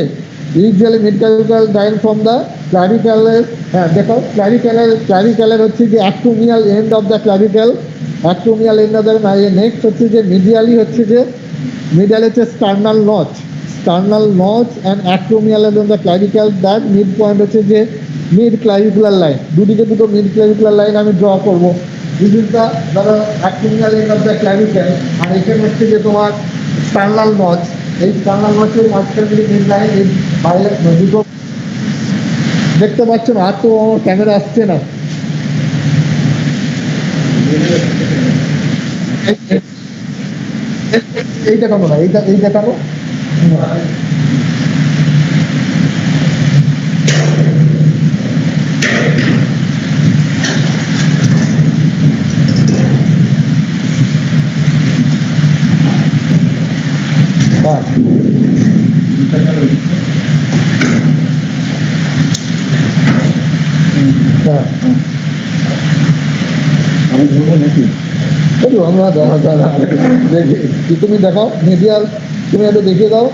Usually mid clavicular line from the clavicular, হ্যাঁ দেখো ক্লাভিকুলার হচ্ছে যে acromial end of the clavicle, acromial end of the, next হচ্ছে যে মিডিয়ালি হচ্ছে যে মিডিয়াল হচ্ছে sternal notch, sternal notch and acromial end of the clavicle, that mid point হচ্ছে যে মিড ক্লাভিকুলার লাইন। দুদিকে দুটো মিড ক্লাভিকুলার লাইন আমি ড্র করবো। দিস ইজ দ্য ধরো অ্যাক্টোমিয়াল এন্ড অফ দ্য ক্লাভিকল, আর এখানে হচ্ছে যে তোমার স্টার্নাল নচ, এই স্টার্নাল নচের মাঝখানে যদি মিড লাইন, এই বাইরে দুটো দেখতে পাচ্ছ না? আর তো আমার ক্যামেরা আসছে না। এই দেখানো না, এই দেখানো। আমি ধরবো নাকি? আমরা তুমি দেখাও মিডিয়াল, তুমি একটু দেখিয়ে দাও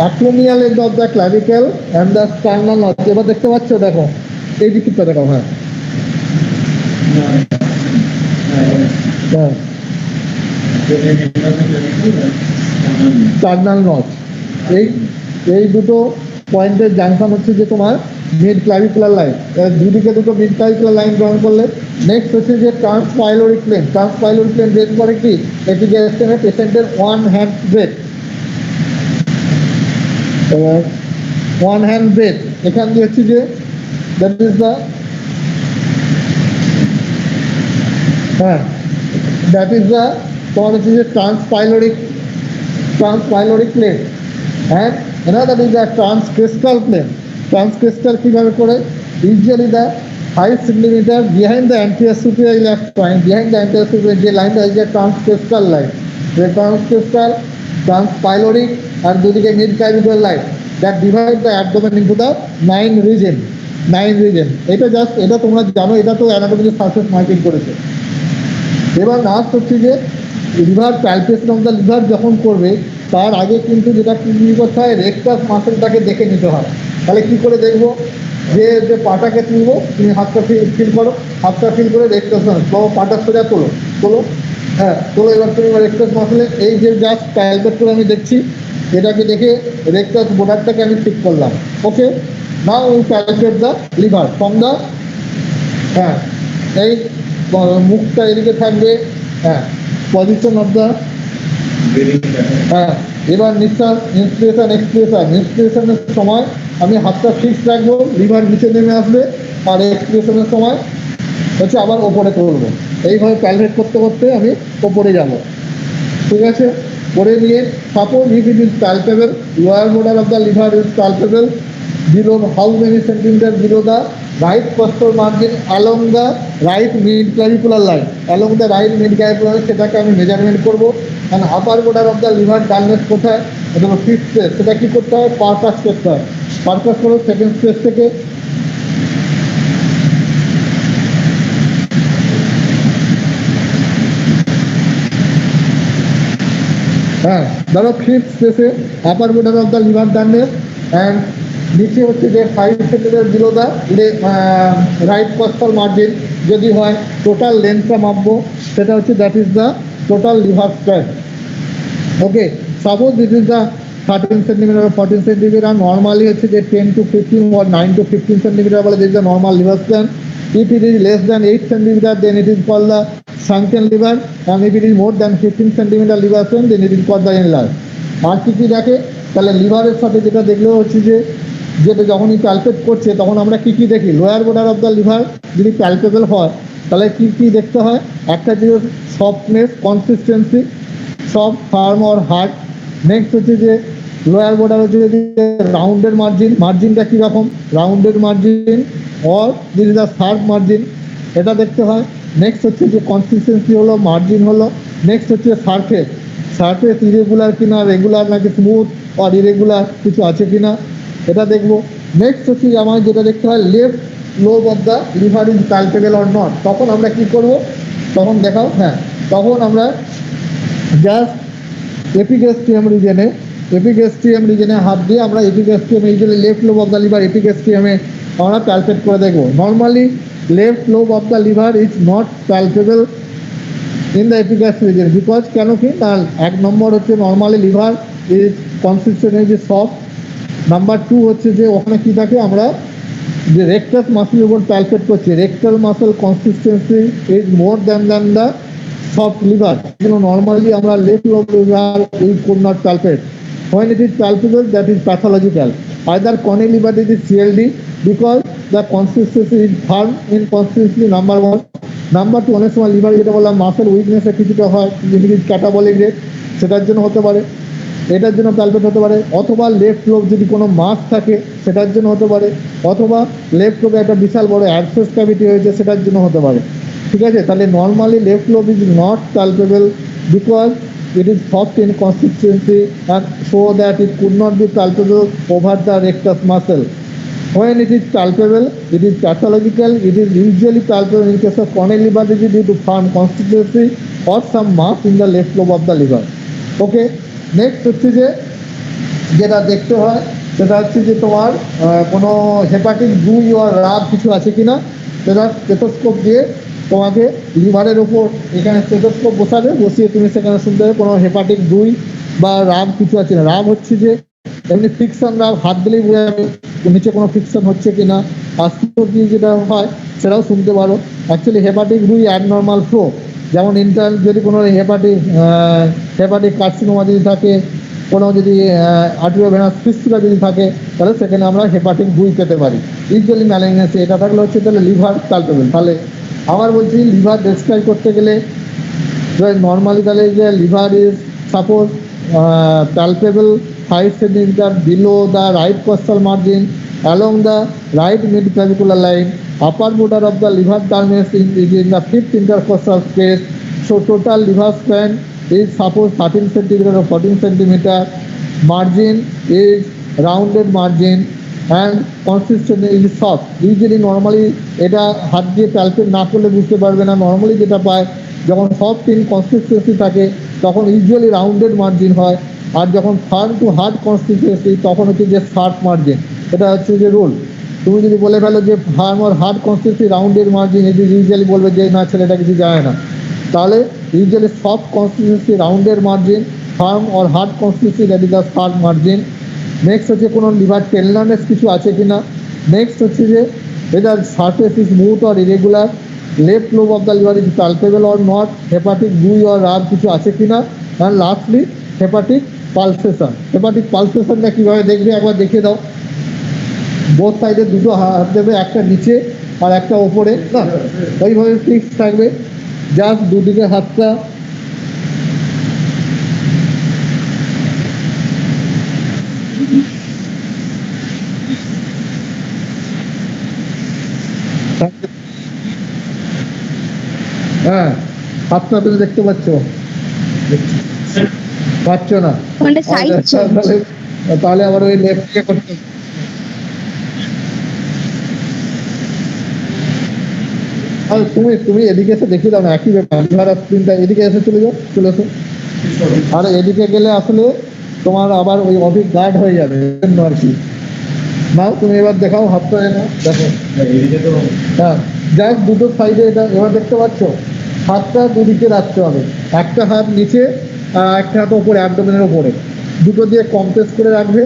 acromial end of the clavicle and the sternal notch. এবার দেখতে পাচ্ছ? দেখো এই দিকটা দেখাও। হ্যাঁ হ্যাঁ, স্টার্নাল নচ, এই দুটো পয়েন্টের জাংশন হচ্ছে যে তোমার মিড ক্লাভিকুলার লাইন। দুদিকে দুটো মিড ক্লাভিকুলার লাইন গ্রহণ করলে নেক্সট হচ্ছে যে ট্রান্সপাইলোরিক প্লেন। ট্রান্সপাইলোরিক প্লেন ব্রেক করে কি? এটিকে আসছে পেশেন্টের one hand brake, one hand brake. এখান দিয়ে হচ্ছে যে দ্যাট ইজ দ্য, হ্যাঁ দ্যাট ইজ দ্য তোমার হচ্ছে যে ট্রান্সপাইলোরিক plane, and another is the transcrystal plane. Transcrystal কিভাবে করে? Usually the 5 centimeter behind the anterior superior iliac spine, behind the anterior superior যে লাইনটা is the transcrystal line. The transcrystal, transpyloric আর দুদিকে mid clavicular line that divide the abdomen into the 9 region. এটা just, এটা তোমরা জানো, এটা তো anatomical surface marking করেছে। এবার লাস্ট হচ্ছে যে liver palpation of the liver যখন করবে তার আগে কিন্তু যেটা কি করতে হয়, রেকটাস মাসেলটাকে দেখে নিতে হয়। তাহলে কি করে দেখবো? যে পাটাকে তুলবো, তুমি হাতটা ফিল করো, হাতটা ফিল করে রেকটাস মাসেল, তো পাটা সোজা তোলো, হ্যাঁ তোলো। এবার তুমি রেকটাস মাসেলে এই যে জাস্ট প্যালপেট করে আমি দেখছি, এটাকে দেখে রেকটাস বোর্ডারটাকে আমি ঠিক করলাম। Okay, now we palpate the liver from the, হ্যাঁ এই মুখটা এদিকে থাকবে, হ্যাঁ পজিশন অফ দ্য, হ্যাঁ এবার নিঃশ্বাস, ইন্সপিরেশনের সময় আমি হাতটা ফিক্স রাখবো, লিভার নিচে নেমে আসবে, আর এক্সপিরেশনের সময় হচ্ছে আবার ওপরে তুলবো। এইভাবে প্যালপেট করতে করতে আমি ওপরে যাব। ঠিক আছে, করে নিয়ে suppose if it is palpable, lower border of the liver is palpable below how many centimeter below the right costal margin along the right mid clavicular line, along the right mid clavicular line, সেটাকে আমি measurement করবো। And upper border of the liver dullness কোথায়? এটা হলো fifth space. সেটা কি করতে হয়? পারপাস করতে হয়। পারপাস হলো সেকেন্ড স্পেস থেকে, হ্যাঁ ধরো ফিফথ স্পেসে upper border of the liver dullness, and নিচে হচ্ছে যে 5 centimetre below the right costal margin যদি হয়, টোটাল লেন্থটা মাপবো, সেটা হচ্ছে that is the total liver strength. Okay, suppose this is the 13 centimetre or 14 centimetre, normally হচ্ছে যে 10 to 15 or 9 to 15 সেন্টিমিটার বলে this the normal liver strength. If it is less than 8 centimeter, then it is called the sunken liver, and if it is more than 15 centimeter liver strength, then it is called the enlarged. আর কি দেখে? তাহলে লিভারের সাথে যেটা দেখলেও হচ্ছে যে যেটা যখনই প্যালপেট করছে তখন আমরা কি দেখি? Lower border of the liver যদি প্যালপেবল হয় তাহলে কি দেখতে হয়? একটা যে softness, consistency, soft, farm or hard. Next হচ্ছে যে লোয়ার border হচ্ছে যদি রাউন্ডের মার্জিনটা কীরকম, রাউন্ডের margin or this is the sharp margin, এটা দেখতে হয়। নেক্সট হচ্ছে যে কনসিস্টেন্সি হলো, মার্জিন হলো। নেক্সট হচ্ছে সারফেস ইরেগুলার কিনা, রেগুলার নাকি স্মুথ অর ইরেগুলার কিছু আছে কিনা, এটা দেখবো। নেক্সট হচ্ছে আমার যেটা দেখতে হয় left lobe of the liver is palpable or not. তখন আমরা কি করব, তখন দেখাও, হ্যাঁ তখন আমরা জাস্ট এপিগ্যাস্ট্রিয়াম রিজনে হাত দিয়ে আমরা এপিগ্যাস্ট্রিয়াম রিজনে left lobe of the liver এপিগ্যাস্ট্রিয়ামে আমরা প্যালপেট করে দেখবো। Normally left lobe of the liver is not palpable in the epigastrium region because কেন কি না, এক নম্বর হচ্ছে normally liver is consistently soft, number two হচ্ছে যে ওখানে কি থাকে আমরা যে রেক্টাস মাসেলের উপর প্যালপেট করছি, rectal muscle consistency is more than the soft liver, normally আমরা left lobe liver we could not palpate. When it is palpable, that is pathological. Either cornea liver is CLD because the consistency is firm in consistency, number one. Number two, অনেক সময় liver যেটা বললাম muscle উইকনেসে কিছুটা হয়, catabolic rate, সেটার জন্য হতে পারে, এটার জন্য প্যালপেট হতে পারে, অথবা লেফট লোব যদি কোনো মাস থাকে সেটার জন্য হতে পারে, অথবা লেফট লোবে একটা বিশাল বড় অ্যাবসেস ক্যাভিটি হয়েছে সেটার জন্য হতে পারে। ঠিক আছে, তাহলে normally left lobe is not palpable because it is soft in consistency and so that it could not be palpable over the rectus muscle. When it is palpable, it is pathological. It is usually palpable in case of corneal liver disease due to firm consistency or some mass in the left lobe of the liver. Okay, next হচ্ছে যে যেটা দেখতে হয় সেটা হচ্ছে যে তোমার কোনো হেপাটিক 2 or রাব কিছু আছে কিনা, সেটা স্টেথোস্কোপ দিয়ে তোমাকে লিভারের উপর এখানে স্টেথোস্কোপ বসাবে, বসিয়ে তুমি সেখানে শুনতে হবে কোনো হেপাটিক 2 বা রাব কিছু আছে না। রাব হচ্ছে যে এমনি ফিকশন রাব, হাত দিলেই বোঝা যাবে নিচে কোনো ফিকশন হচ্ছে কিনা, আস্তে দিয়ে যেটা হয় সেটাও শুনতে পারো। অ্যাকচুয়ালি হেপাটিক 2 অ্যাবনর্মাল ফ্লো, যেমন ইন্টার যদি কোনো হেপাটিক কার্সিনোমা যদি থাকে, কোনো যদি আর্টেরিওভেনাস ফিস্টুলা যদি থাকে, তাহলে সেখানে আমরা হেপাটিক 2 পেতে পারি। ইউজুয়ালি ম্যালিগন্যান্সি এটা থাকলে হচ্ছে তাহলে লিভার প্যালপেবল। তাহলে আবার বলছি লিভার ডেসক্রাইব করতে গেলে নর্মালি তাহলে যে liver is suppose palpable 5 centimeter below the right costal margin along the right mid-clavicular line, upper border of the liver terminus is in the 5th intercostal space, so total liver span is suppose 13 centimeter or 14 centimeter, margin is rounded margin and consistent is soft. Usually normally এটা হাত দিয়ে প্যালপেট না করলে বুঝতে পারবে না, normally যেটা পায় যখন সফট ইন কনসিস্টেন্সি থাকে তখন ইউজুয়ালি রাউন্ডেড মার্জিন হয়, আর যখন ফার্ম টু হার্ড কনসিস্টেন্সি তখন হচ্ছে যে শার্প মার্জিন। এটা হচ্ছে যে রুল। তুমি যদি বলে ফেলো যে ফার্ম আর হার্ড কনসিস্টেন্সি রাউন্ডেড মার্জিন, এটি ইউজুয়ালি বলবে যে না ছেলেটা কিছু জানে না। তাহলে usually soft consistency rounded margin, firm আর hard consistency that is the sharp margin. Next হচ্ছে কোনো লিভার টেন্ডারনেস কিছু আছে কিনা। নেক্সট হচ্ছে যে whether surface is smooth or irregular, left lobe of the liver is palpable or not, hepatic 2 or রাব কিছু আছে কিনা, and lastly hepatic pulsation. hepatic pulsation না কীভাবে দেখবে একবার দেখিয়ে দাও। বোথ সাইডে দুটো হাত দেবে, একটা নিচে আর একটা ওপরে, না ওইভাবে ফিক্স থাকবে, জাস্ট দুদিকে হাতটা হ্যাঁ হাতটা তুমি দেখতে পাচ্ছ না, তাহলে আবার ওই লেফট দিকে করতে তুমি এদিকে এসে দেখিয়ে দাও না, একই ব্যাপার। লিভার স্ক্রিনটা এদিকে এসে চলে এসো, আর এদিকে গেলে আসলে তোমার আবার ওই অফিস গার্ড হয়ে যাবে আর কি। নাও তুমি এবার দেখাও হাতটা, এনো দেখো, হ্যাঁ যাই দুটো সাইডে এটা এবার দেখতে পাচ্ছ, হাতটা দুদিকে রাখতে হবে, একটা হাত নিচে একটা হাত ওপরে অ্যাবডোমেনের ওপরে, দুটো দিয়ে কম্প্রেস করে রাখবে।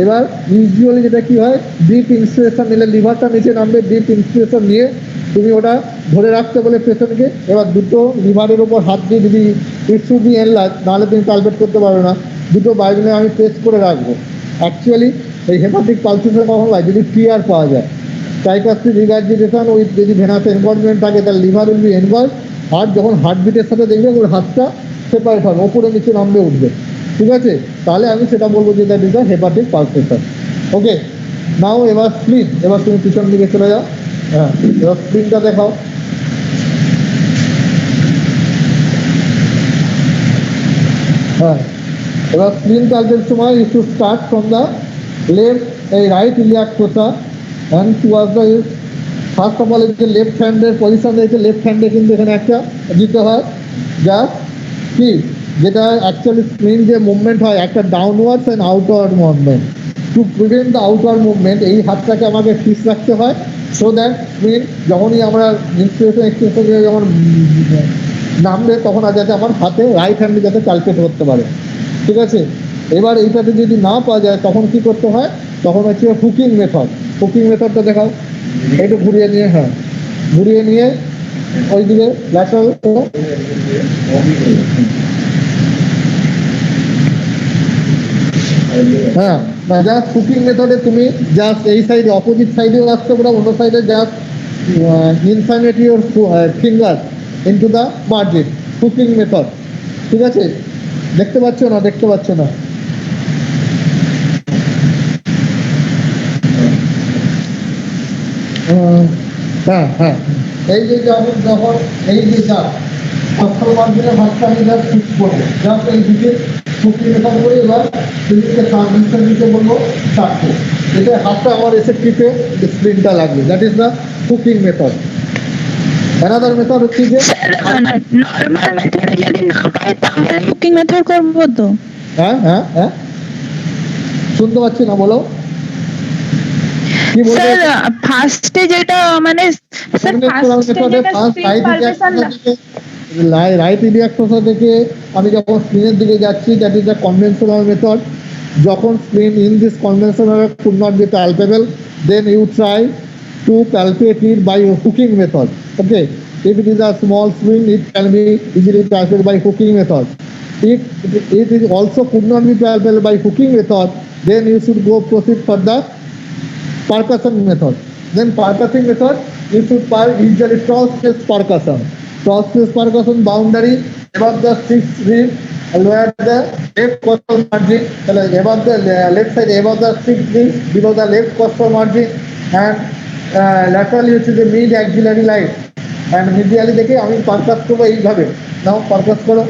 এবার ইউজুয়ালি যেটা কি হয়, ডিপ ইন্সপিরেশন নিলে লিভারটা নিচে নামবে, ডিপ ইন্সপিরেশন নিয়ে তুমি ওটা ধরে রাখতে বলে পেশেন্টকে। এবার দুটো লিভারের ওপর হাত দিয়ে যদি ইস্যু দিয়ে এনলার্জ, নাহলে তুমি পালপেট করতে পারো না, দুটো বাইরে আমি প্রেস করে রাখবো। অ্যাকচুয়ালি এই হেপাটিক পালসেশন কখন হয়, যদি ক্লিয়ার পাওয়া যায়, সাইকাস্ট্রিক রিগার্জিটেশন ওই যদি ভেনাস এনভলভমেন্ট থাকে তাহলে লিভার উইল বি এনভলভ, আর যখন হার্টবিটের সাথে দেখবে ওর হাতটা সেপারেট হবে, ওপরে নিচে নামবে উঠবে, ঠিক আছে, তাহলে আমি সেটা বলবো যে that is the hepatic pulsation. Okay, now এবার স্প্লিন, এবার তুমি পিছন দিকে চলে যাও, হ্যাঁ এবার স্প্লিনটা দেখাও। হ্যাঁ এবার স্প্লিন কালচের সময় you should start from the left এই right iliac fossa and towards the first of all এই যে লেফট হ্যান্ডের পজিশন রয়েছে, লেফট হ্যান্ডে কিন্তু এখানে একটা দিতে হয় জাস্ট কি, যেটা অ্যাকচুয়ালি স্প্রিন যে মুভমেন্ট হয় একটা downwards and outward movement. To prevent the outward movement এই হাতটাকে আমাকে ফিক্স রাখতে হয়, সো দ্যাট স্প্রিন যখনই আমরা ইনস্পিরেশন এক্সপ্রেশন যখন নামবে তখন আর যাতে আমার হাতে রাইট হ্যান্ডে যাতে ক্যালকুলেট করতে পারে, ঠিক আছে। এবার এইটাতে যদি না পাওয়া যায় তখন কি করতে হয়, তখন হচ্ছে হুকিং মেথড। হুকিং মেথডটা দেখাও, একটু ঘুরিয়ে নিয়ে, হ্যাঁ ঘুরিয়ে নিয়ে ওই দিকে ল্যাটারাল, হ্যাঁ জাস্ট হুকিং মেথডে তুমি জাস্ট এই সাইডে অপোজিট সাইডেও আসতে পারো, অন্য সাইডে just inside your finger into the margin, hooking method, ঠিক আছে। দেখতে পাচ্ছ না, দেখতে পাচ্ছ না? হ্যাঁ হ্যাঁ, এই যে যখন যখন এই যে যা কষ্টল মার্জিনের ভাতটা আমি জাস্ট ফিক্স করবো, জাস্ট এই দিকে হুকিং মেথড করে এবার দিকে ট্রানজিশন দিতে বলবো চারটে, এটা হাতটা আমার এসে টিপে স্প্রিনটা লাগবে, that is the hooking method. Another method হচ্ছে যে নরমাল মেথডে যদি না পাই তাহলে হুকিং মেথড করব তো। হ্যাঁ হ্যাঁ হ্যাঁ, শুনতে পাচ্ছি না, বলো কি বলবো। স্যার ফার্স্টে যেটা মানে স্যার ফার্স্টে যেটা spleen pulsation right iliac fossa থেকে আমি যখন স্প্রিনের দিকে যাচ্ছি, that is the conventional method. যখন spleen in this conventional could not be palpable, then you try to palpate it by hooking method. Okay, if it is a small spring, it can be easily palpated by hooking method. If it is also could not be palpable by hooking method, then you should go proceed for the percussion method. Then percussive method, you should usually cross space percussion. Cross space percussion boundary above the sixth rib, where the left costal margin, above the left side above the sixth rib, below the left costal margin, and laterally which is the mid axillary line, and medially দেখে আমি পারকাস করবো এইভাবে, নাও পারকাস করো,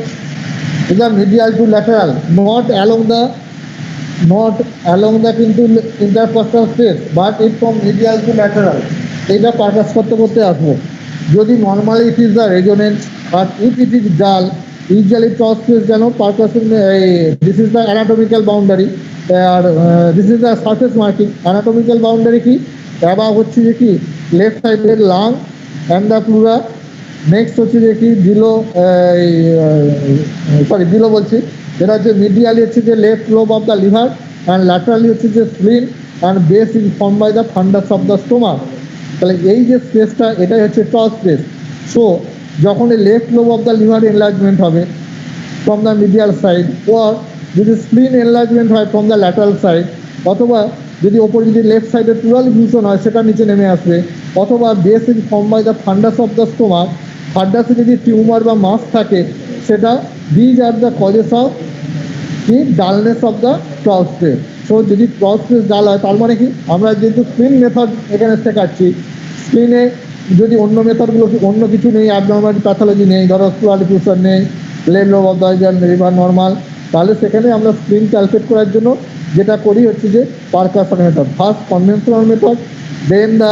এটা medial to lateral, not along the কিন্তু intercostal space, but it from medial to lateral, এইটা পারকাস করতে করতে আসবো। যদি normally it is the resonance, but if it is dull, usually cross space যেন percussion, this is the anatomical boundary, আর this is the surface marking. Anatomical boundary কি, above হচ্ছে যে কি লেফট সাইডের lung and the pleura, next হচ্ছে যে কি বিলো, বিলো বলছি, এটা হচ্ছে মিডিয়ালি হচ্ছে যে left lobe of the liver, and laterally হচ্ছে যে spleen, and base is form by the fundus of the stomach. তাহলে এই যে স্পেসটা এটাই হচ্ছে টস স্পেস। সো যখন এই left lobe of the liver enlargement হবে ফ্রম দ্য মিডিয়াল সাইড, ওর যদি স্প্লিন এনলার্জমেন্ট হয় ফ্রম দ্য ল্যাটারাল সাইড, অথবা যদি ওপর যদি লেফট সাইডে প্লুরাল ইফিউশন হয় সেটা নিচে নেমে আসবে, অথবা base is form by the fundus of the stomach, ফান্ডাসে যদি টিউমার বা মাস থাকে সেটা, these are the causes of কি dullness of the cross space. So যদি ক্রস স্পেস ডাল হয় তার মানে কি, আমরা যেহেতু স্প্লিন মেথড এখানে শেখাচ্ছি, স্প্লিনে যদি অন্য মেথডগুলো অন্য কিছু নেই, অ্যাবনর্মাল প্যাথোলজি নেই, ধরো প্লুরাল ইফিউশন নেই, left lobe of the liver normal, তাহলে সেখানে আমরা স্প্লিন ক্যালকুলেট করার জন্য যেটা করি হচ্ছে যে percussion method, first conventional method, then the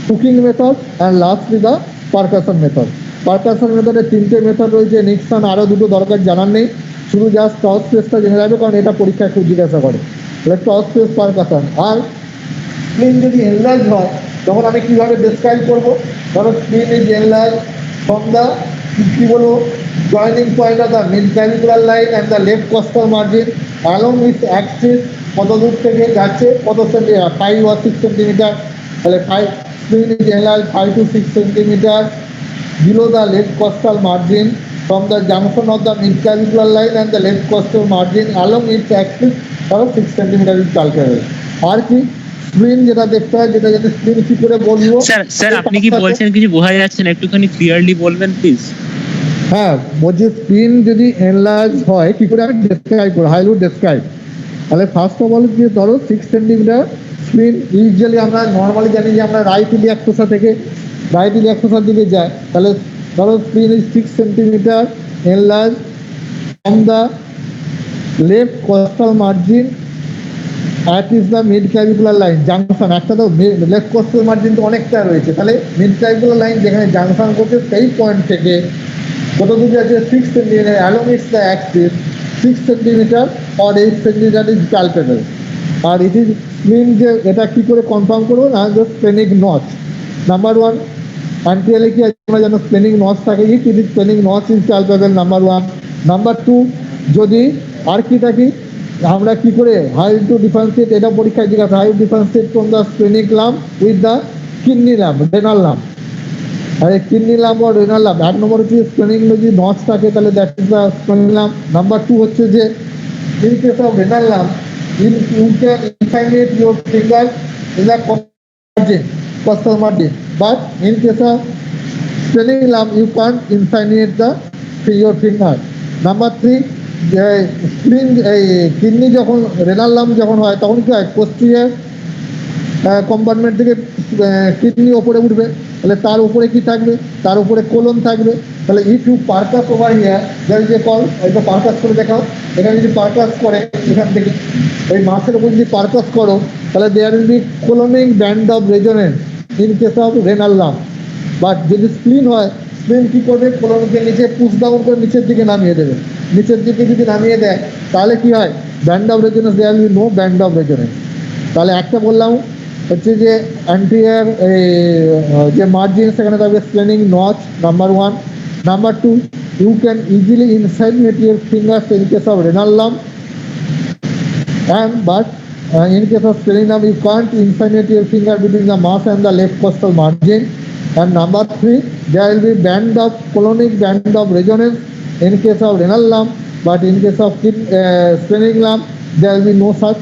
hooking method, and lastly the percussion method. Percussion মেথডে তিনটে মেথড রয়েছে, নিক্সন আরও দুটো দরকার জানার নেই, শুধু জাস্ট টস স্পেসটা জেনে যাবে, কারণ এটা পরীক্ষায় খুব জিজ্ঞাসা করে। তাহলে টস স্পেস পারকাসন। আর স্প্লিন যদি এনলার্জ হয় তখন আমি কীভাবে ডেসক্রাইব করবো, ধরো spleen is enlarge from the কী বলবো joining point of the mid clavicular line and the left costal margin along with axis, কত দূর থেকে যাচ্ছে, কত সেন্টিমিটার, 5 or 6 সেন্টিমিটার, তাহলে স্প্লিন is enlarge 5 to 6 centimetre below the left costal margin from the junction of the midclavicular line and the left costal margin along its axis for 6 centimeter is calculated. আর কি স্প্লিন যেটা দেখতে হয়, যেটা যদি স্প্লিন কি করে বলবো স্যার আপনি কি বলছেন কিছু বোঝা যাচ্ছে না, একটুখানি ক্লিয়ারলি বলবেন প্লিজ। হ্যাঁ বলছি স্প্লিন যদি এনলার্জ হয় কি করে আমি ডেসক্রাইব করব, হাই উড ডেসক্রাইব। তাহলে ফার্স্ট অফ অল যে ধরো 6 সেন্টিমিটার স্প্লিন, ইউজুয়ালি আমরা নর্মালি জানি যে আমরা রাইট ইলিয়াক ফোসা থেকে রাইট ইলিয়াক ফোসার দিকে যায়, তাহলে ধরো spleen is 6 centimetre enlarge from the left costal margin At is the mid clavicular line junction একটা তো লেফট কোস্টাল মার্জিন তো অনেকটা রয়েছে, তাহলে মিড ক্লাভিকুলার লাইন যেখানে জাংশন করছে সেই পয়েন্ট থেকে কত দূরে আছে 6 centimetre along its the axis 6 centimetre or 8 centimetre is palpable। আর ইট ইজ মিন যে এটা কি করে কনফার্ম করবো না, যে স্প্লেনিক নচ নাম্বার 1 আনটিএলে কি আমরা জানো স্প্লেনিক নচ থাকে, it is splenic notch is palpable number 1। Number 2 যদি আর কি থাকি আমরা কি করে হাউ টু ডিফারেন্সিয়েট এটা পরীক্ষায় জিজ্ঞাসা, how differentiate from the splenic lump with the kidney lump renal lump. আরে কিডনি লাম্প ও রেনাল লাম্প এক নম্বর হচ্ছে স্প্লেনিক যদি নচ থাকে তাহলে that is the splenic lump. Number 2 হচ্ছে যে in case of renal lump you can insinuate your finger in the costal margin, but in case of splenic lump you can't insinuate your finger। Number 3 স্প্লিন kidney যখন renal lump যখন হয় তখন কি হয় posterior compartment থেকে kidney ওপরে উঠবে, তাহলে তার উপরে কি থাকবে, তার উপরে কোলন থাকবে। তাহলে if you percuss over here that is a call, এটা পারকাস করে দেখাও, এখানে যদি পারকাস করে এখান থেকে ওই মাসের উপর যদি পারকাস করো তাহলে there will be colonic band of resonance in case of renal lump. But যদি স্প্লিন হয় স্প্লিন কী করবে, কোলনকে নিচে পুশ ডাউন করে নিচের দিকে নামিয়ে দেবে, নিচের দিকে যদি নামিয়ে দেয় তাহলে কি হয় band of resonance, there will be no band of resonance. তাহলে একটা বললাম হচ্ছে যে অ্যান্টিরিয়র যে মার্জিন সেখানে থাকবে splenic notch number 1। Number 2 you can easily insinuate your fingers in case of renal lump and but in case of splenic lump you can't insinuate your finger between the mass and the left costal margin। And number 3 there will be band of colonic band of resonance in case of renal lump, but in case of splenic lump there will be no such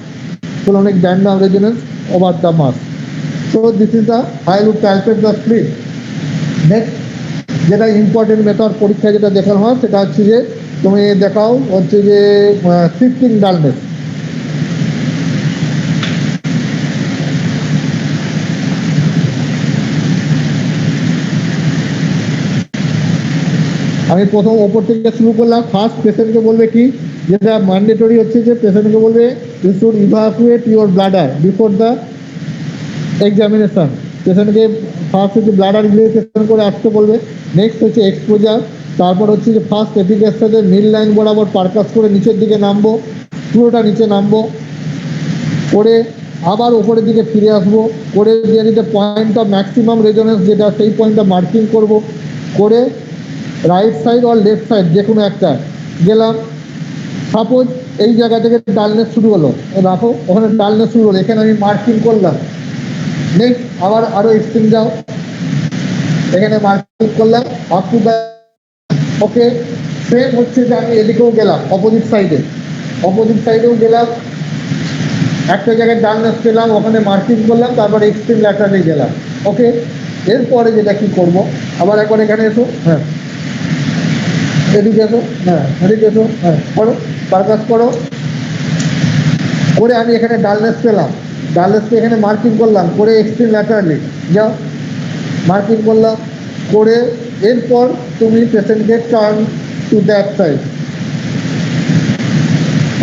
colonic band of resonance over the mass। So this is the how you palpate the spleen। Next যেটা important method পরীক্ষায় যেটা দেখানো হয় সেটা হচ্ছে যে তুমি দেখাও হচ্ছে যে শিফটিং ডালনেস। আমি প্রথম ওপর থেকে শুরু করলাম। ফার্স্ট পেশেন্টকে বলবে কি, যেটা ম্যান্ডেটরি হচ্ছে যে পেশেন্টকে বলবে you should evacuate your bladder before the examination. পেশেন্টকে ফার্স্ট হচ্ছে ব্লাডার ইভাকুয়েশন করে আসতে বলবে। নেক্সট হচ্ছে এক্সপোজার, তারপর হচ্ছে যে ফার্স্ট এপিকের সাথে মিড লাইন বরাবর পারকাস করে নিচের দিকে নামবো, পুরোটা নিচে নামবো, করে আবার ওপরের দিকে ফিরে আসবো, করে দিয়ে দিতে পয়েন্ট অফ ম্যাক্সিমাম রেজোনেন্স যেটা সেই পয়েন্টটা মার্কিং করব, করে রাইট সাইড আর লেফট সাইড যে কোনো একটা গেলাম। সাপোজ এই জায়গা থেকে ডালনেস শুরু হলো, রাখো ওখানে ডালনেস শুরু হলো, এখানে আমি মার্কিং করলাম। নেক্সট আবার আরও এক্সট্রিম যাও, এখানে মার্কিং করলাম up to the okay. Same হচ্ছে যে আমি এদিকেও গেলাম, অপোজিট সাইডেও গেলাম, একটা জায়গায় ডালনেস পেলাম, ওখানে মার্কিং করলাম, তারপরে এক্সট্রিম ল্যাটারে গেলাম। ওকে, এরপরে যেটা কি করব, আবার একবার এখানে এসো, হ্যাঁ এদিকে এসো, হ্যাঁ এদিকে এসো, হ্যাঁ করো পারকাস করো, করে আমি এখানে ডালনেস পেলাম, ডালনেসকে এখানে মার্কিং করলাম, করে এক্সট্রিম ল্যাটারালি যাও, মার্কিং করলাম, করে এরপর তুমি পেশেন্টকে turn to that side.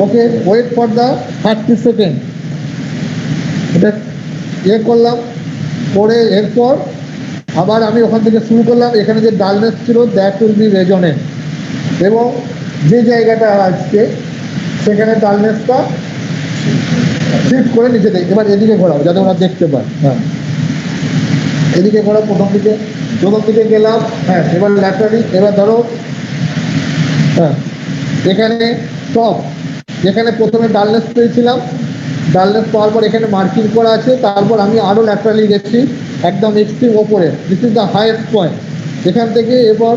Okay, wait for the 30 second. এটা করলাম, করে এরপর আবার আমি ওখান থেকে শুরু করলাম, এখানে যে ডালনেস ছিল দ্যাট উইল বি রেজোনেন্ট, এবং যে জায়গাটা আসছে সেখানে ডালনেসটা শিফট করে নিচে দেয়। এবার এদিকে ঘোরাও যাতে ওরা দেখতে পায়, হ্যাঁ এদিকে ঘোরাও, প্রথম দিকে গেলাম, হ্যাঁ এবার ল্যাটারালি, এবার ধরো হ্যাঁ এখানে টপ, যেখানে প্রথমে ডালনেস পেয়েছিলাম, ডালনেস পাওয়ার পর এখানে মার্কিং করা আছে, তারপর আমি আরও ল্যাটারালি গেছি একদম এক্সট্রিম ওপরে, this is the highest point. এখান থেকে এবার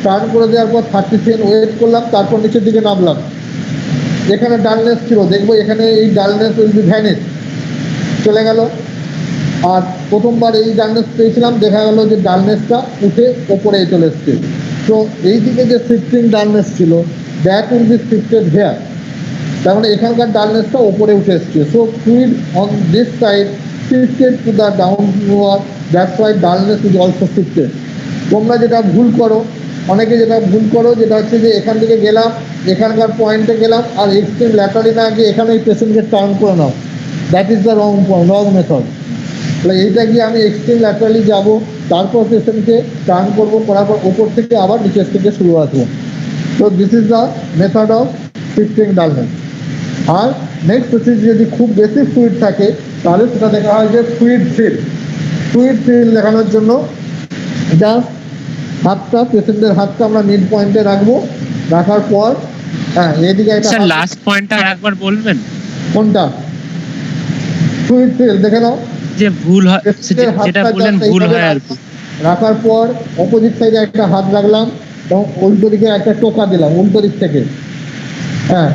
টার্ন করে দেওয়ার পর 30 সেকেন্ড ওয়েট করলাম, তারপর নিচের দিকে নামলাম, এখানে ডালনেস ছিল, দেখবো এখানে এই ডালনেস উইল বি ভ্যানিশ, চলে গেল। আর প্রথমবার এই ডালনেস পেয়েছিলাম, দেখা গেল যে ডালনেসটা উঠে ওপরে চলে এসছে। তো এই দিকে যে শিফটিং ডালনেস ছিল that will be shifted here, তার মানে এখানকার ডালনেসটা ওপরে উঠে এসছে। So fluid on this side shifted to the downward, that's why dullness is also shifted. তোমরা যেটা ভুল করো, অনেকে যেটা ভুল করো যেটা হচ্ছে যে এখান থেকে গেলাম, এখানকার পয়েন্টে গেলাম, আর এক্সট্রিম ল্যাটারালি না গিয়ে এখানে এই পেশেন্টকে টার্ন করে নাও, that is the wrong method. তাহলে এইটা গিয়ে আমি এক্সট্রিম ল্যাটারালি যাব, তারপর পেশেন্টকে টার্ন করবো, করার পর ওপর থেকে আবার নিচের থেকে শুরু আসবো। তো this is the method of shifting dullness. আর নেক্সট হচ্ছে যদি খুব বেশি ফ্লুইড থাকে তাহলে সেটা দেখা হয় যে ফ্লুইড ফিল দেখানোর জন্য জাস্ট হাতটা, পেশেন্টের হাতটা আমরা মিড পয়েন্টে রাখবো, রাখার পর হ্যাঁ এদিকে একটা স্যার লাস্ট পয়েন্টটা একবার বলবেন? কোনটা? ফ্লুইড ফিল দেখে নাও। যে ভুল হয়, যেটা বললেন ভুল হয় আর কি। রাখার পর অপোজিট সাইডে একটা হাত রাখলাম এবং উল্টো দিকে একটা টোকা দিলাম উল্টো দিক থেকে। হ্যাঁ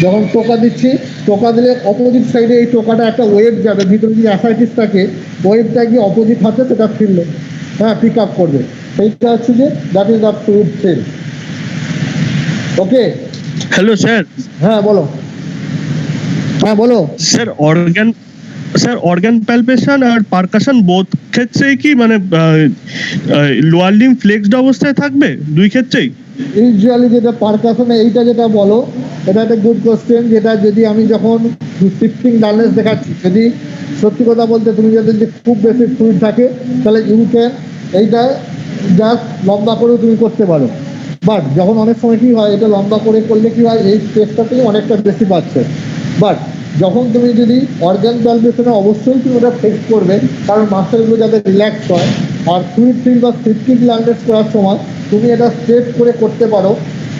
যখন টোকা দিচ্ছি, টোকা দিলে অপোজিট সাইডে এই টোকাটা একটা ওয়েভ যাবে, ভিতরে যদি অ্যাসাইটিস থাকে ওয়েভটা গিয়ে অপোজিট হাতে সেটা ফিরলো, হ্যাঁ পিক আপ করবে। সেইটা হচ্ছে যে that is the fluid fill. Okay, hello sir. হ্যাঁ বলো, হ্যাঁ বলো। স্যার অর্গান প্যালপেশন আর পারকাশন বোথ ক্ষেত্রেই কি মানে লোয়ার লিম্ব ফ্লেক্সড অবস্থায় থাকবে দুই ক্ষেত্রেই? ইউজুয়ালি যেটা পারকাশনে এইটা যেটা বলো, এটা একটা গুড কোশ্চেন। যেটা যদি আমি যখন শিফটিং ডালনেস দেখাচ্ছি, যদি সত্যি কথা বলতে তুমি যদি খুব বেশি ফ্লুইড থাকে তাহলে ইউ ক্যান এইটা জাস্ট লম্বা করেও তুমি করতে পারো। বাট যখন অনেক সময় কী হয়, এটা লম্বা করে করলে কী হয়, এই স্পেসটাতেই অনেকটা বেশি পাচ্ছে। বাট যখন তুমি যদি অর্গান প্যালপেশনে অবশ্যই তুমি ওটা ফিক্স করবে, কারণ মাসেলগুলো যাতে রিল্যাক্স হয়। আর ফ্লুইড ফিল বা শিফটিং ডালনেস করার সময় তুমি এটা স্ট্রেচ করে করতে পারো,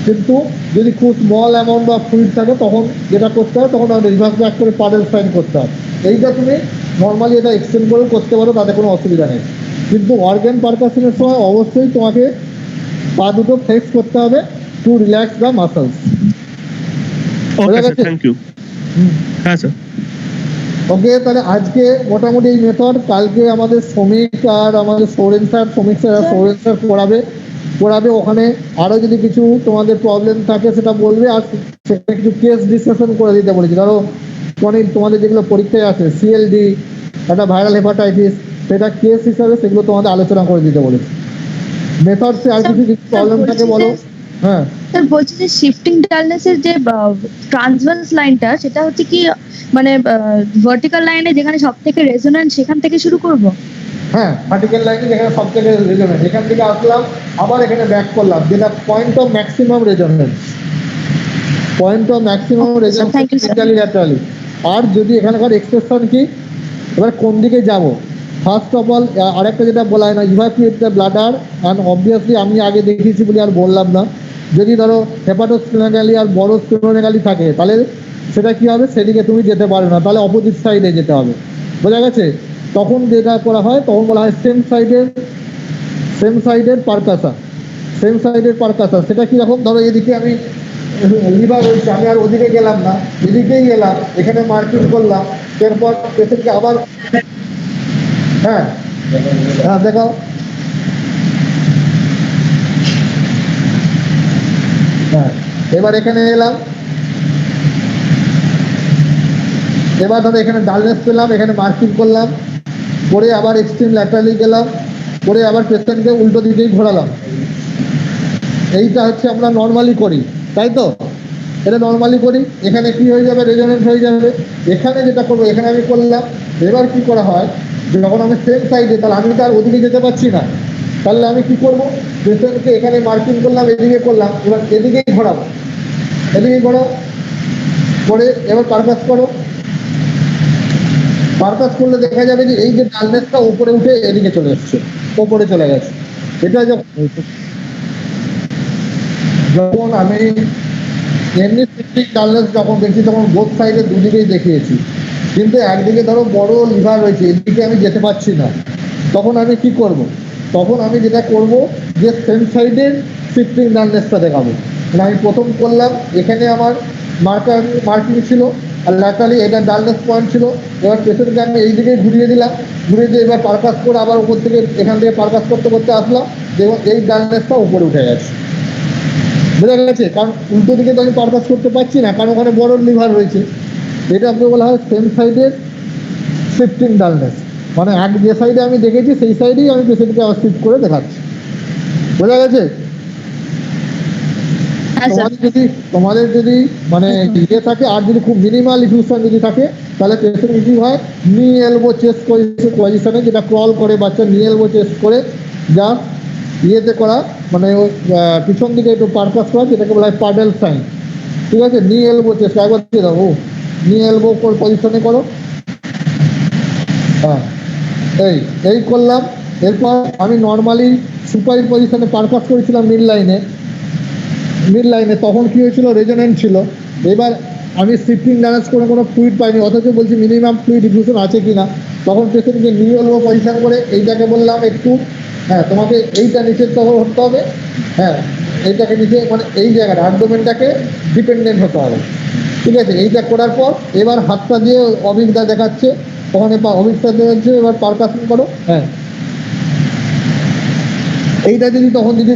কিন্তু যদি খুব স্মল অ্যামাউন্ট বা ফ্লুইড থাকে তখন যেটা করতে হয়, তখন রিভার্স ব্যাক করে পাডেল সাইন করতে হয়। এইটা তুমি নর্মালি এটা এক্সটেন্ড করেও করতে পারো, তাতে কোনো অসুবিধা নেই। কিন্তু অর্গান পারকাশনের সময় অবশ্যই তোমাকে পা দুটো ফ্লেক্স করতে হবে to relax the muscles. Okay sir, thank you. হ্যাঁ স্যার। ওকে, তাহলে আজকে মোটামুটি এই মেথড, কালকে আমাদের শ্রমিক আর আমাদের সৌরেন স্যার পড়াবে ওখানে। আরও যদি কিছু তোমাদের প্রবলেম থাকে সেটা বলবে, আর সেটা কিছু কেস ডিসকাশন করে দিতে বলেছি। ধরো তোমাদের যেগুলো পরীক্ষায় আছে সিএলডি, একটা ভাইরাল হেপাটাইটিস, সেটা কেস হিসাবে সেগুলো তোমাদের আলোচনা করে দিতে বলেছি। মেথডসে আর কিছু প্রবলেম থাকে বলো। হ্যাঁ স্যার বলছি যে শিফটিং ডালনেসের যে ট্রান্সভার্স লাইনটা, সেটা হচ্ছে কি মানে ভার্টিক্যাল লাইনে যেখানে সব থেকে রেজোন্যান্ট সেখান থেকে শুরু করব? হ্যাঁ, ভার্টিক্যাল লাইনে যেখানে সব থেকে রেজোনেন্স, এখান থেকে আসলাম আবার এখানে ব্যাক করলাম, যেটা point of maximum resonance, laterally. আর যদি এখানকার এক্সপ্রেশন কি, এবার কোন দিকে যাব, ফার্স্ট অফ অল আরেকটা যেটা বলা হয় না, evacuate the bladder, and obviously আমি আগে দেখিয়েছি বলে আর বললাম না। যদি ধরো হেপাটোস্প্লেনোমেগালি আর বড় স্প্লেনোমেগালি থাকে তাহলে সেটা কি হবে, সেদিকে তুমি যেতে পারো না, তাহলে অপোজিট সাইডে যেতে হবে, বোঝা গেছে? তখন যেটা করা হয়, তখন বলা হয় সেম সাইডের পারকাশন। সেটা কীরকম, ধরো এদিকে আমি লিভার রয়েছে, আমি আর ওদিকে গেলাম না, এদিকেই গেলাম, এখানে মার্কিং করলাম, এরপর পেশেন্টকে আবার হ্যাঁ দেখাও। হ্যাঁ, এবার এখানে এলাম, এবার ধরো এখানে ডালনেস পেলাম, এখানে মার্কিং করলাম, করে আবার এক্সট্রিম ল্যাটারালি গেলাম, করে আবার পেশেন্টকে উল্টো দিকেই ঘোরালাম। এইটা হচ্ছে আমরা নর্মালি করি, তাই তো? এটা নর্মালি করি, এখানে কি হয়ে যাবে, রেজোনেন্স হয়ে যাবে। এখানে যেটা করবো, এখানে আমি করলাম, এবার কি করা হয়, যখন আমি সেম সাইডে, তাহলে আমি তো আর ওদিকে যেতে পারছি না, তাহলে আমি কি করবো, পেশেন্টকে এখানে মার্কিং করলাম, এদিকে করলাম, এবার এদিকেই ঘোরাবো, করে এবার পারকাস করলে দেখা যাবে যে এই যে ডালনেসটা উপরে উঠে এদিকে চলে এসছে, ওপরে চলে গেছে। এটা যখন আমি এমনি শিফটিং ডালনেস যখন দেখছি, তখন বোথ সাইডে দুদিকেই দেখিয়েছি, কিন্তু একদিকে ধরো বড় লিভার রয়েছে, এদিকে আমি যেতে পারছি না, তখন আমি কি করব, তখন আমি যেটা করব যে সেম সাইডের শিফটিং ডালনেসটা দেখাবো। মানে আমি প্রথম করলাম, এখানে আমার মার্কিং ছিল, আর ল্যাটারালি এটা ডালনেস পয়েন্ট ছিল, এবার পেশেন্টকে আমি এই দিকে ঘুরিয়ে দিলাম, ঘুরিয়ে দিয়ে এবার পারকাস করে আবার উপর থেকে এখান থেকে পারকাস করতে আসলাম, এবং এই ডালনেসটা উপরে উঠে গেছে, বোঝা গেছে? কারণ উল্টো দিকে তো আমি পারকাস করতে পারছি না, কারণ ওখানে বড় লিভার রয়েছে। এটা আপনাকে বলা হয় সেম সাইডের শিফটিং ডালনেস, মানে যে সাইডে আমি দেখেছি সেই সাইডেই আমি পেশেন্টকে আবার শিফট করে দেখাচ্ছি। বোঝা গেছে? হ্যাঁ স্যার। তোমাদের যদি মানে ইয়ে থাকে আর যদি খুব মিনিমাল ইফিউশন যদি থাকে তাহলে পেশেন্ট কি হয় নি এলবো চেস্ট পজিশনে যেটা ক্রল করে বাচ্চা নি এলবো চেস্ট করে যা ইয়েতে করা মানে ওই পিছন দিকে একটু পারপাস করা যেটাকে বলা হয় পাডেল সাইন। ঠিক আছে, নি এলবো চেস্ট একবার দিয়ে দাও, নি এলবো পজিশনে করো। হ্যাঁ এই করলাম। এরপর আমি নর্মালি সুপারি পজিশনে পারপাস করেছিলাম মিড লাইনে তখন কি হয়েছিল রেজোনেন্ট ছিল। এবার আমি শিফটিং ড্যামেজ করে কোনো ফ্লুইড পাইনি অথচ বলছি মিনিমাম ফ্লুইড ডিফিউশন আছে কিনা। তখন পেশেন্টকে নিয়ে এলবো পজিশন করে এইটাকে বললাম একটু হ্যাঁ তোমাকে এইটা নিচের তখন হতে হবে। হ্যাঁ এইটাকে নিচে মানে এই জায়গাটা অ্যাবডোমেনটাকে ডিপেন্ডেন্ট হতে হবে। ঠিক আছে, এইটা করার পর এবার হাতটা দিয়ে অভিজ্ঞতা দেখাচ্ছে ওখানে অভিজ্ঞতা দেখাচ্ছে এবার পারকাশন করো। হ্যাঁ এইটা যদি তখন যদি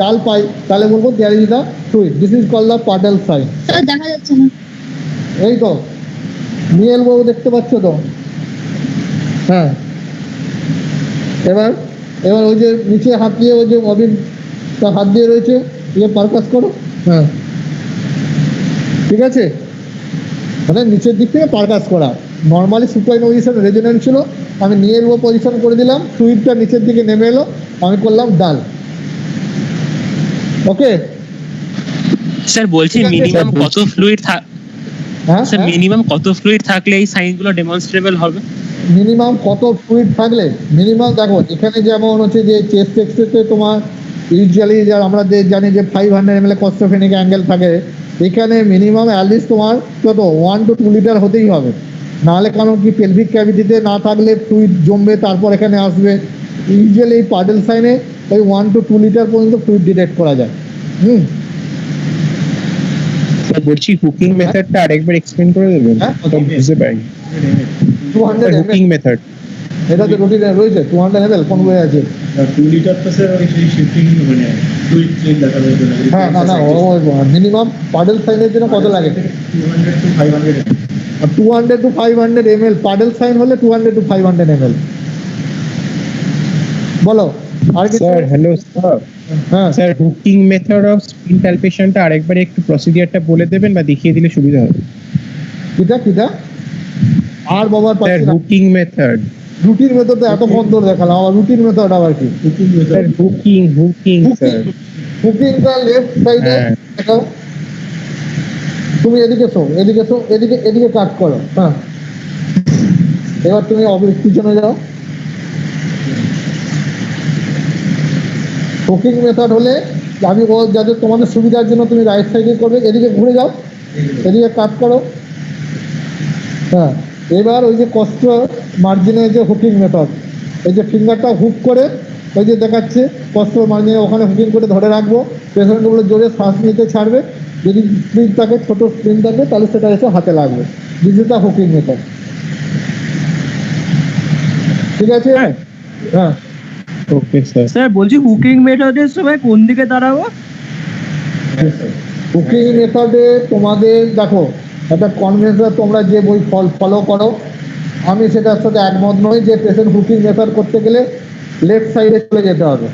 ডাল পাই তাহলে বলবো there is the fluid, this is call the puddle sign. দেখা যাচ্ছে না। এই তো নিয়ে এলবো দেখতে পাচ্ছ তো। হ্যাঁ এবার ওই যে নিচে হাত দিয়ে ওই যে অবিন তার হাত দিয়ে রয়েছে ইয়ে পারকাস করো। হ্যাঁ ঠিক আছে, মানে নিচের দিক থেকে পারকাস করা। নর্মালি সুপাইন পজিশন রেজোনেন্ট ছিল, আমি নিয়ে এলবো পজিশন করে দিলাম, ফ্লুইডটা নিচের দিকে নেমে এলো, আমি করলাম ডাল। ওকে স্যার বলছি মিনিমাম কত ফ্লুইড হ্যাঁ স্যার মিনিমাম কত ফ্লুইড থাকলে এই সাইনগুলো ডেমনস্ট্রেবল হবে? মিনিমাম কত ফ্লুইড থাকলে মিনিমাম দেখো এখানে যেমন হচ্ছে যে চেস্ট এক্সরেতে তোমার ইউজুয়ালি যা আমরা জানি যে 500 ml কস্টোফেনিক অ্যাঙ্গেল থাকে, এখানে মিনিমাম অ্যাটলিস্ট তোমার কত 1 to 2 লিটার হতেই হবে, নাহলে কারণ কি পেলভিক ক্যাভিটিতে না থাকলে ফ্লুইড জমবে তারপর এখানে আসবে। ইউজুয়ালি এই পাডেল সাইনে ওই 1 to 2 লিটার পর্যন্ত ফ্লুইড ডিটেক্ট করা যায়। বলছি হুকিং মেথডটা আরেকবার এক্সপ্লেন করে দেবেন? হ্যাঁ বুঝতে পারি 200 হুকিং ml মেথড। এটা তো রুটিনে রয়েছে 200 ml কোন বই আছে? 2 লিটার তো স্যার ওই শিফটিং মানে ফ্লুইড চেঞ্জ দেখানোর জন্য। হ্যাঁ না মিনিমাম পাডেল সাইনের জন্য কত লাগে? 200 to 500 200 to 500 ml puddle sign হলে 200 to 500 ml। বলো আর কি স্যার হ্যালো স্যার। হ্যাঁ sir hooking method of spleen প্যালপেশনটা আরেকবার একটু প্রসিডিউরটা বলে দেবেন বা দেখিয়ে দিলে সুবিধা হবে। কিটা আর বাবার স্যার পাচ্ছি না। Hooking method. রুটিন মেথড এত বন্ধ দেখালাম, আমার রুটিন মেথড আবার কি? Sir hooking sir. হুকিংটা লেফট সাইডে দেখাও, তুমি এদিকে এদিকে কাট করো। হ্যাঁ এবার তুমি পিছনে যাও। হুকিং মেথড হলে আমি যাতে তোমাদের সুবিধার জন্য তুমি রাইট সাইডে করবে, এদিকে ঘুরে যাও, এদিকে কাট করো। হ্যাঁ এবার ওই যে কষ্ট মার্জিনে যে হুকিং মেথড, এই যে ফিঙ্গারটা হুক করে ওই যে দেখাচ্ছে কষ্ট মার্জিনে ওখানে হুকিং করে ধরে রাখবো, পেশেন্টগুলো জোরে শ্বাস নিতে ছাড়বে, যদি স্প্রিং থাকে ছোট স্প্রিং থাকে তাহলে সেটা এসে হাতে লাগবে। This is the hooking method. ঠিক আছে হ্যাঁ ওকে স্যার। স্যার বলছি হুকিং মেথডের সময় কোন দিকে দাঁড়াবো? হুকিং মেথডে তোমাদের দেখো একটা কনভেনশন তোমরা যে বই ফলো করো, আমি সেটার সাথে একমত নই যে পেশেন্ট হুকিং মেথড করতে গেলে লেফট সাইডে চলে যেতে হবে।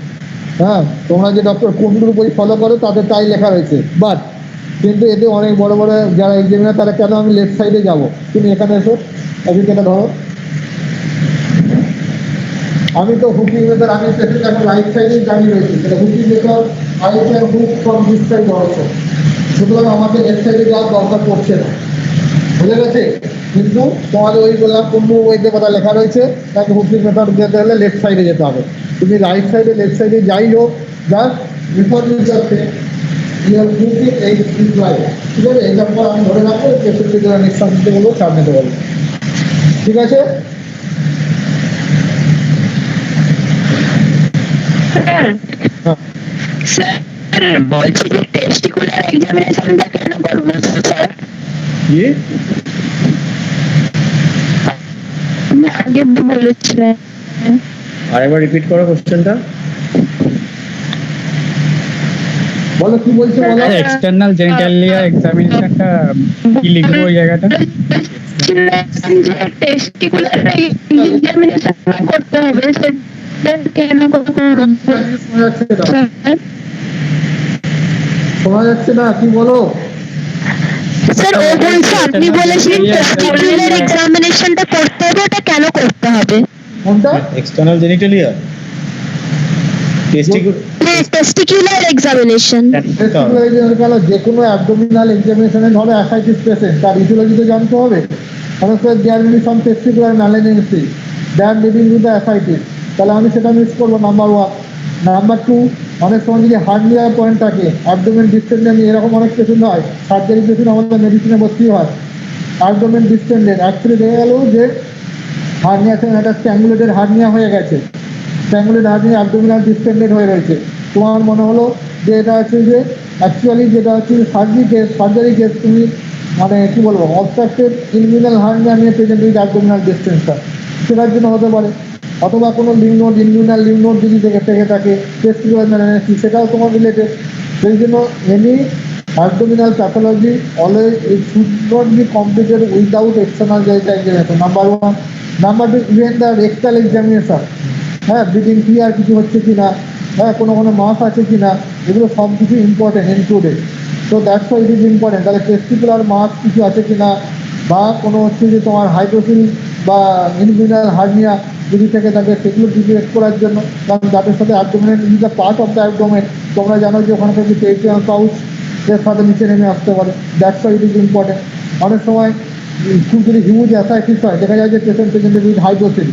হ্যাঁ তোমরা যে ডক্টর কুন্ডুর বই ফলো করো তাতে তাই লেখা রয়েছে, বাট কিন্তু এতে অনেক বড় বড় যারা এক্সামিনার তারা কেন আমি লেফট সাইডে যাবো? তুমি এখানে এসো, এদিকে ধরো, আমি তো হুকিং মেথড আমি পেশেন্ট এখন রাইট সাইডেই দাঁড়িয়ে রয়েছি, সেটা hooking method I can hook from this side also, সুতরাং আমাকে লেফট সাইডে যাওয়ার দরকার পড়ছে না। বুঝে গেছে? কিন্তু তোমাদের ওই বললাম কুন্ডু বইতে কথা লেখা রয়েছে তাকে হুকিং মেথড যেতে হলে লেফট সাইডে যেতে হবে। তুমি রাইট সাইডে লেফট সাইডে যাই হোক জাস্ট বিফোর ইউ যাচ্ছে ইউর হুকিং এই লাইন। ঠিক আছে, এইটার পর আমি ধরে রাখবো পেশেন্টকে যারা নিঃশ্বাস দিতে বলবো চাপ নিতে বলবো। ঠিক আছে স্যার বলছি যে টেস্টিকুলার এক্সামিনেশনটা কেন করবো স্যার? কি আগে বলেছিলেন। আরেকবার রিপিট করো কোশ্চেনটা। বলো কি বলছো বলো। এক্সটার্নাল জেনিটালিয়া এক্সামিনেশনটা কি লিখবো ওই জায়গাটা? টেস্টিকুলার এক্সামিনেশন করতে হবে কেন শোনা যাচ্ছে না, স্যার শোনা যাচ্ছে না, কি বলো? স্যার ও বলছে আপনি বলেছিলেন টেস্টিকুলার এক্সামিনেশনটা করতে হবে, ওটা কেন করতে হবে? কোনটা? এক্সটার্নাল জেনিটালিয়া টেস্টিকুলার এক্সামিনেশন যে কোনো অ্যাবডোমিনাল এক্সামিনেশনে ধরো অ্যাসাইটিস পেশেন্ট, তার ইটিওলজি তো জানতে হবে। There may be some testicular malignancy that leading to the ascites, তাহলে আমি সেটা মিস করবো, নাম্বার 1। নাম্বার 2, অনেক সময় যদি হার্নিয়া পয়েন্ট থাকে, অ্যাবডোমেন ডিসটেন্ডেন্ট, এরকম অনেক পেশেন্ট হয়, সার্জারি পেশেন্ট আমাদের মেডিসিনে ভর্তি হয়, অ্যাবডোমেন ডিসটেন্ডেন্ট, অ্যাকচুয়ালি দেখা গেল যে হার্নিয়া একটা স্ট্যাঙ্গুলেটেড হার্নিয়া হয়ে গেছে, স্ট্যাঙ্গুলেটেড হার্নিয়া অ্যাবডোমিনাল ডিসটেন্ডেন্ট হয়ে রয়েছে। তোমার মনে হলো যে এটা হচ্ছে যে অ্যাকচুয়ালি যেটা হচ্ছে সার্জারি কেস, তুমি মানে কি বলবো অবস্ট্রাকটেড ইনগুইনাল হার্নিয়া নিয়ে প্রেজেন্ট উইথ অ্যাবডোমিনাল ডিসটেনশন, সেটার জন্য হতে পারে। অথবা কোনো লিম্ফ ইনগুইনাল লিম্ফ নোড যদি থেকে থাকে, টেস্টিকুলার ম্যালিগনেন্সি, সেটাও তোমার রিলেটেড। সেই জন্য any abdominal pathology always it should not be completed without external examination, number 1. Number 2, even the rectal examination, হ্যাঁ ব্রিদিং ক্লিয়ার কিছু হচ্ছে কিনা, হ্যাঁ কোনো মাস আছে কিনা, এগুলো সব কিছু ইম্পর্টেন্ট ইনক্লুডেড। তো that's why it is important. তাহলে টেস্টিকুলার মাস কিছু আছে কিনা, বা কোনো হচ্ছে যে তোমার হাইড্রোসিল বা ইনগুইনাল হার্নিয়া যদি থেকে থাকে, সেগুলো ডিটেক্ট করার জন্য, কারণ তাদের সাথে abdomen is the part of the abdomen. তোমরা জানো যে ওখানে থেকে পেরিফেরাল পাউচ এর সাথে নিচে নেমে আসতে পারে, that's why it is important. অনেক সময় খুব যদি হিউজ অ্যাসাইটিস হয়, দেখা যায় যে পেশেন্ট উইথ হাইড্রোসিল,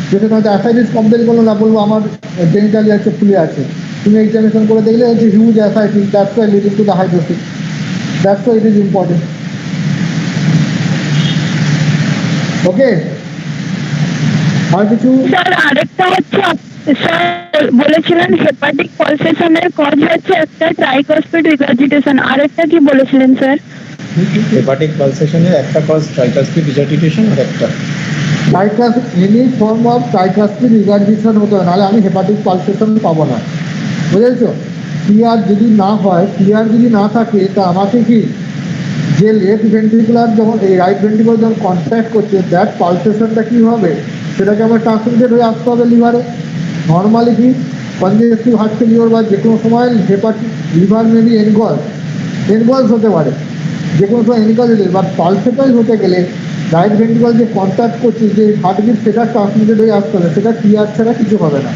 পেশেন্ট হয়তো অ্যাসাইটিস কমপ্লেন করলো না, বলবো আমার জেনিটালি আছে ফুলে আছে, তুমি এক্সামিনেশন করে দেখলে হচ্ছে huge ascites, that's why leading to the hydrocele, that's why it is important. Okay, আর কিছু? স্যার আরেকটা হচ্ছে স্যার বলেছিলেন হেপাটিক পালসেশনের কজ হচ্ছে একটা ট্রাইকাসপিড রিগার্জিটেশন, আরেকটা কি বলেছিলেন স্যার? হেপাটিক পালসেশনের একটা কজ ট্রাইকাসপিড রিগার্জিটেশন, আর একটা any form of tricuspid regurgitation হতে হয়, নাহলে আমি হেপাটিক পালসেশন পাবো না, বুঝেছো? ক্লিয়ার যদি না হয়, ক্লিয়ার যদি না থাকে, তা আমাকে কি যে লেফট ভেন্ট্রিকুলার যখন এই রাইট ভেন্ট্রিকুলার যখন কন্ট্যাক্ট করছে, দ্যাট পালসেশনটা কী হবে, সেটাকে আমার ট্রান্সমিটেড হয়ে আসতে হবে লিভারে। নর্মালি কি কনজেস্টিভ হার্ট ফেলিওর বা যে কোনো সময় হেপাটিক লিভার মেবি এনগলস হতে পারে, যে কোনো সময় এনগলস হতে, বাট পালসেটাইজ হতে গেলে রাইট ভেন্ট্রিকুলার যে কন্ট্যাক্ট করছে, যে হার্টবিট, সেটা ট্রান্সমিটেড হয়ে আসতে হবে, সেটা ক্লিয়ার ছাড়া কিছু হবে না।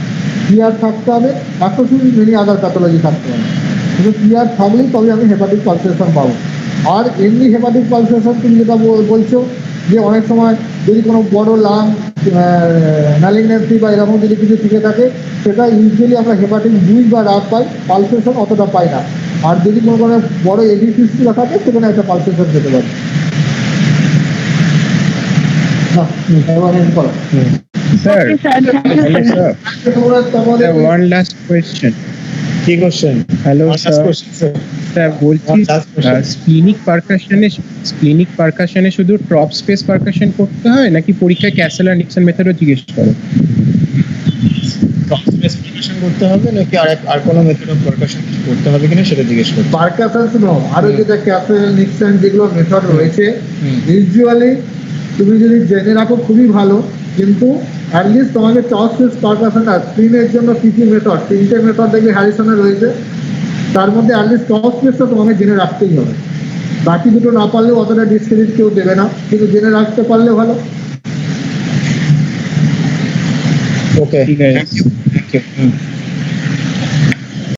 ক্লিয়ার থাকতে হবে, অ্যাসোসিয়েটেড মেনি আদার প্যাথোলজি থাকতে হবে, কিন্তু ক্লিয়ার থাকলেই তবে আমি হেপাটিক পালসেশন পাবো। আর এমনি হেপাটিক পালসেশন তুমি যেটা বলছো যে অনেক সময় যদি কোনো বড় লাং ম্যালিগনেন্সি বা এরকম যদি কিছু থেকে থাকে, সেটা ইউজুয়ালি আমরা হেপাটিক 2 বা রাত পাই, পালসেশন অতটা পাই না। আর যদি কোনো বড় এডিফিসগুলো থাকে, সেখানে একটা পালসেশন যেতে পারে। স্যার হ্যালো স্যার, তোমাদের ওয়ান লাস্ট কোয়েশ্চেন। কি কোশ্চেন? হ্যালো স্যার, স্যার বলছি স্প্লিনিক পারকাশনে শুধু টপ স্পেস পারকাশন করতে হয়, নাকি পরীক্ষায় ক্যাসেল আর নিক্সন মেথডও জিজ্ঞেস করে? স্পেসিফিকেশন করতে হবে নাকি আর কোনো মেথড অফ পারকাশন করতে হবে কিনা সেটা জিজ্ঞেস করতে। পারকাশন শুনো, আরো যেটা ক্যাসেল নিক্সন যেগুলো মেথড রয়েছে, ইউজুয়ালি তুমি যদি জেনে রাখো খুবই ভালো, কিন্তু অ্যাটলিস্ট তোমাকে টপ স্পেস পারকাশন আর স্পিনের জন্য কী কী মেথড, 3টে মেথড দেখবে হ্যারিসনে রয়েছে, তার মধ্যে অ্যাটলিস্ট টপ স্পেসটা তোমাকে জেনে রাখতেই হবে। বাকি দুটো না পারলেও অতটা ডিসক্রেডিট কেউ দেবে না, কিন্তু জেনে রাখতে পারলে ভালো। ওকে, ঠিক আছে। Thank you.